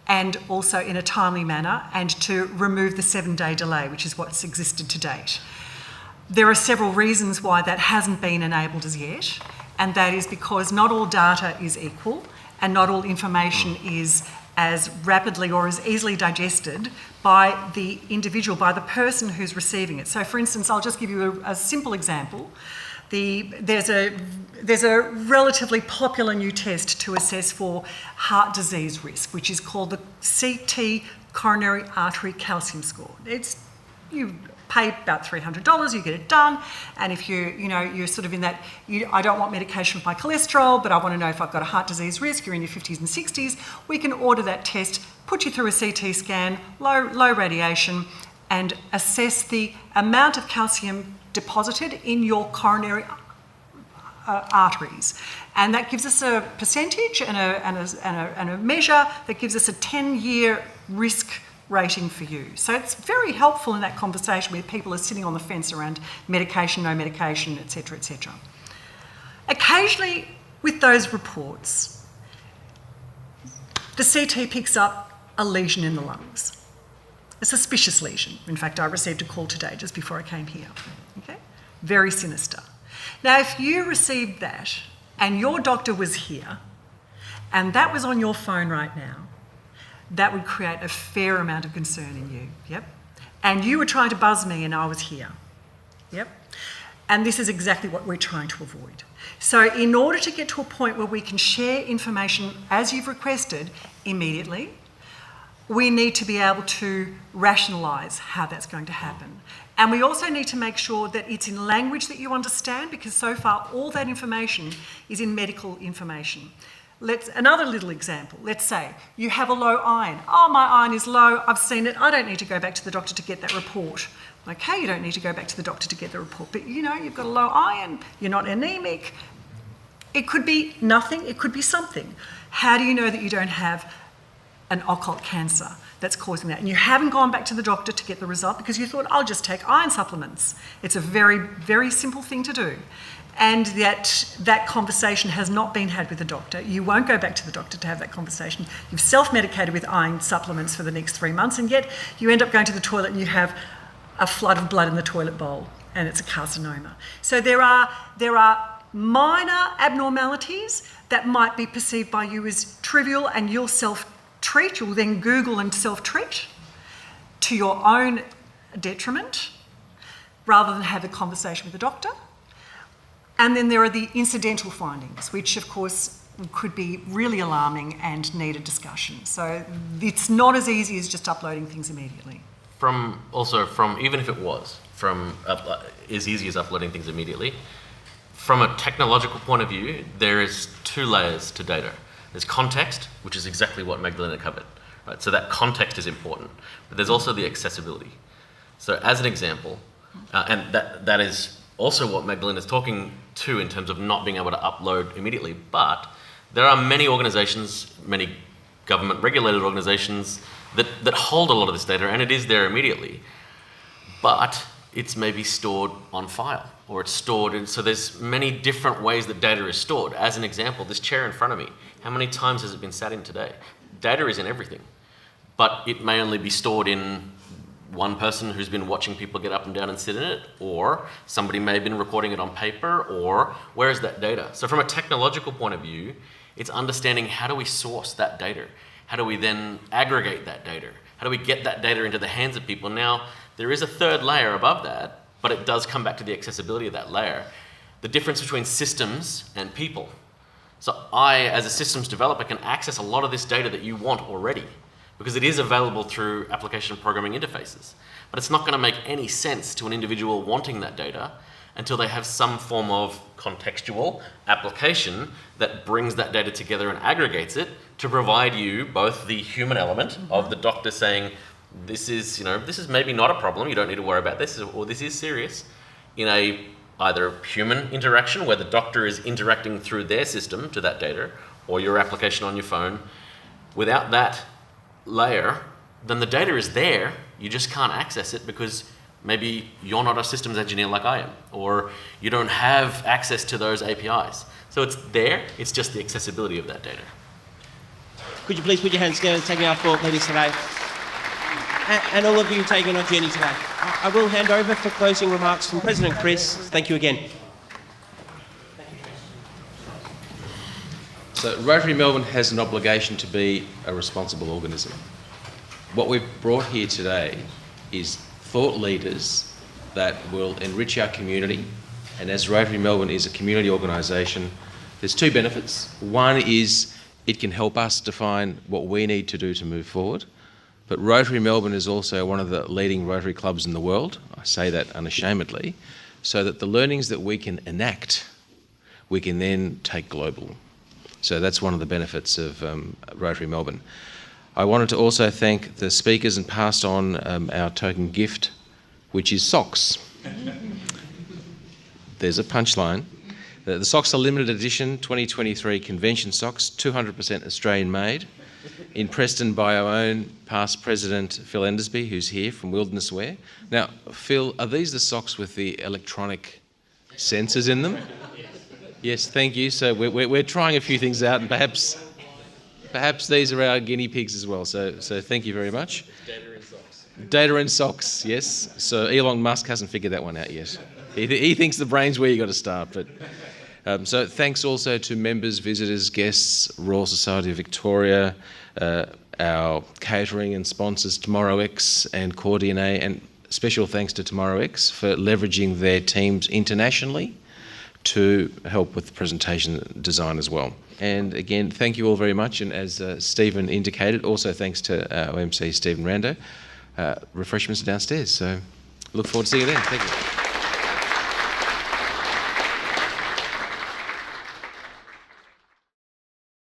and also in a timely manner, and to remove the 7-day delay, which is what's existed to date. There are several reasons why that hasn't been enabled as yet, and that is because not all data is equal and not all information is as rapidly or as easily digested by the individual, by the person who's receiving it. So for instance, I'll just give you a simple example. There's a relatively popular new test to assess for heart disease risk, which is called the CT coronary artery calcium score. You pay about $300, you get it done, and if you're sort of in that, I don't want medication for my cholesterol, but I want to know if I've got a heart disease risk, you're in your 50s and 60s, we can order that test, put you through a CT scan, low radiation, and assess the amount of calcium deposited in your coronary arteries. And that gives us a percentage and a measure that gives us a 10-year risk rating for you. So it's very helpful in that conversation where people are sitting on the fence around medication, no medication, etc., etc. Occasionally, with those reports, the CT picks up a lesion in the lungs, a suspicious lesion. In fact, I received a call today just before I came here. Okay? Very sinister. Now, if you received that and your doctor was here and that was on your phone right now, that would create a fair amount of concern in you, yep? And you were trying to buzz me and I was here, yep? And this is exactly what we're trying to avoid. So in order to get to a point where we can share information as you've requested immediately, we need to be able to rationalise how that's going to happen. And we also need to make sure that it's in language that you understand, because so far all that information is in medical information. Another little example. Let's say you have a low iron. Oh, my iron is low. I've seen it. I don't need to go back to the doctor to get that report. Okay, you don't need to go back to the doctor to get the report. But you've got a low iron. You're not anemic. It could be nothing. It could be something. How do you know that you don't have an occult cancer that's causing that? And you haven't gone back to the doctor to get the result because you thought, I'll just take iron supplements. It's a very, very simple thing to do. And that conversation has not been had with the doctor. You won't go back to the doctor to have that conversation. You've self-medicated with iron supplements for the next 3 months, and yet you end up going to the toilet and you have a flood of blood in the toilet bowl, and it's a carcinoma. So there are minor abnormalities that might be perceived by you as trivial and you'll self-treat, you'll then Google and self-treat to your own detriment rather than have a conversation with a doctor. And then there are the incidental findings, which of course could be really alarming and need a discussion. So it's not as easy as just uploading things immediately. Even if it was as easy as uploading things immediately, from a technological point of view, there is two layers to data. There's context, which is exactly what Magdalena covered. Right? So that context is important, but there's also the accessibility. So as an example, and that is also what Magdalena is talking to in terms of not being able to upload immediately, but there are many organizations, many government regulated organizations that hold a lot of this data, and it is there immediately, but it's maybe stored on file, or it's stored in, so there's many different ways that data is stored. As an example, this chair in front of me, how many times has it been sat in today? Data is in everything, but it may only be stored in one person who's been watching people get up and down and sit in it, or somebody may have been recording it on paper, or where is that data? So from a technological point of view, it's understanding how do we source that data? How do we then aggregate that data? How do we get that data into the hands of people? Now, there is a third layer above that, but it does come back to the accessibility of that layer. The difference between systems and people. So I, as a systems developer, can access a lot of this data that you want already, because it is available through application programming interfaces. But it's not going to make any sense to an individual wanting that data until they have some form of contextual application that brings that data together and aggregates it to provide you both the human element of the doctor saying, this is maybe not a problem, you don't need to worry about this, or this is serious, in either human interaction where the doctor is interacting through their system to that data, or your application on your phone. Without that layer, then the data is there, you just can't access it because maybe you're not a systems engineer like I am, or you don't have access to those APIs. So it's there, it's just the accessibility of that data. Could you please put your hands together and taking our thought leaders today? And all of you taking our journey today. I will hand over for closing remarks from President Chris. Thank you again. So Rotary Melbourne has an obligation to be a responsible organism. What we've brought here today is thought leaders that will enrich our community, and as Rotary Melbourne is a community organisation, there's two benefits. One is it can help us define what we need to do to move forward, but Rotary Melbourne is also one of the leading Rotary clubs in the world, I say that unashamedly, so that the learnings that we can enact, we can then take global. So that's one of the benefits of Rotary Melbourne. I wanted to also thank the speakers and pass on our token gift, which is socks. There's a punchline. The socks are limited edition 2023 convention socks, 200% Australian made, in Preston by our own past president, Phil Endersby, who's here from Wilderness Wear. Now, Phil, are these the socks with the electronic sensors in them? Yes, thank you. So we're trying a few things out, and perhaps these are our guinea pigs as well. So thank you very much. Data in socks. Data in socks, yes. So Elon Musk hasn't figured that one out yet. He thinks the brain's where you got to start. But so thanks also to members, visitors, guests, Royal Society of Victoria, our catering and sponsors, Tomorrow X and Core DNA, and special thanks to Tomorrow X for leveraging their teams internationally to help with the presentation design as well. And again, thank you all very much. And as Stephen indicated, also thanks to our MC, Stephen Rando. Refreshments are downstairs. So look forward to seeing you then. Thank you.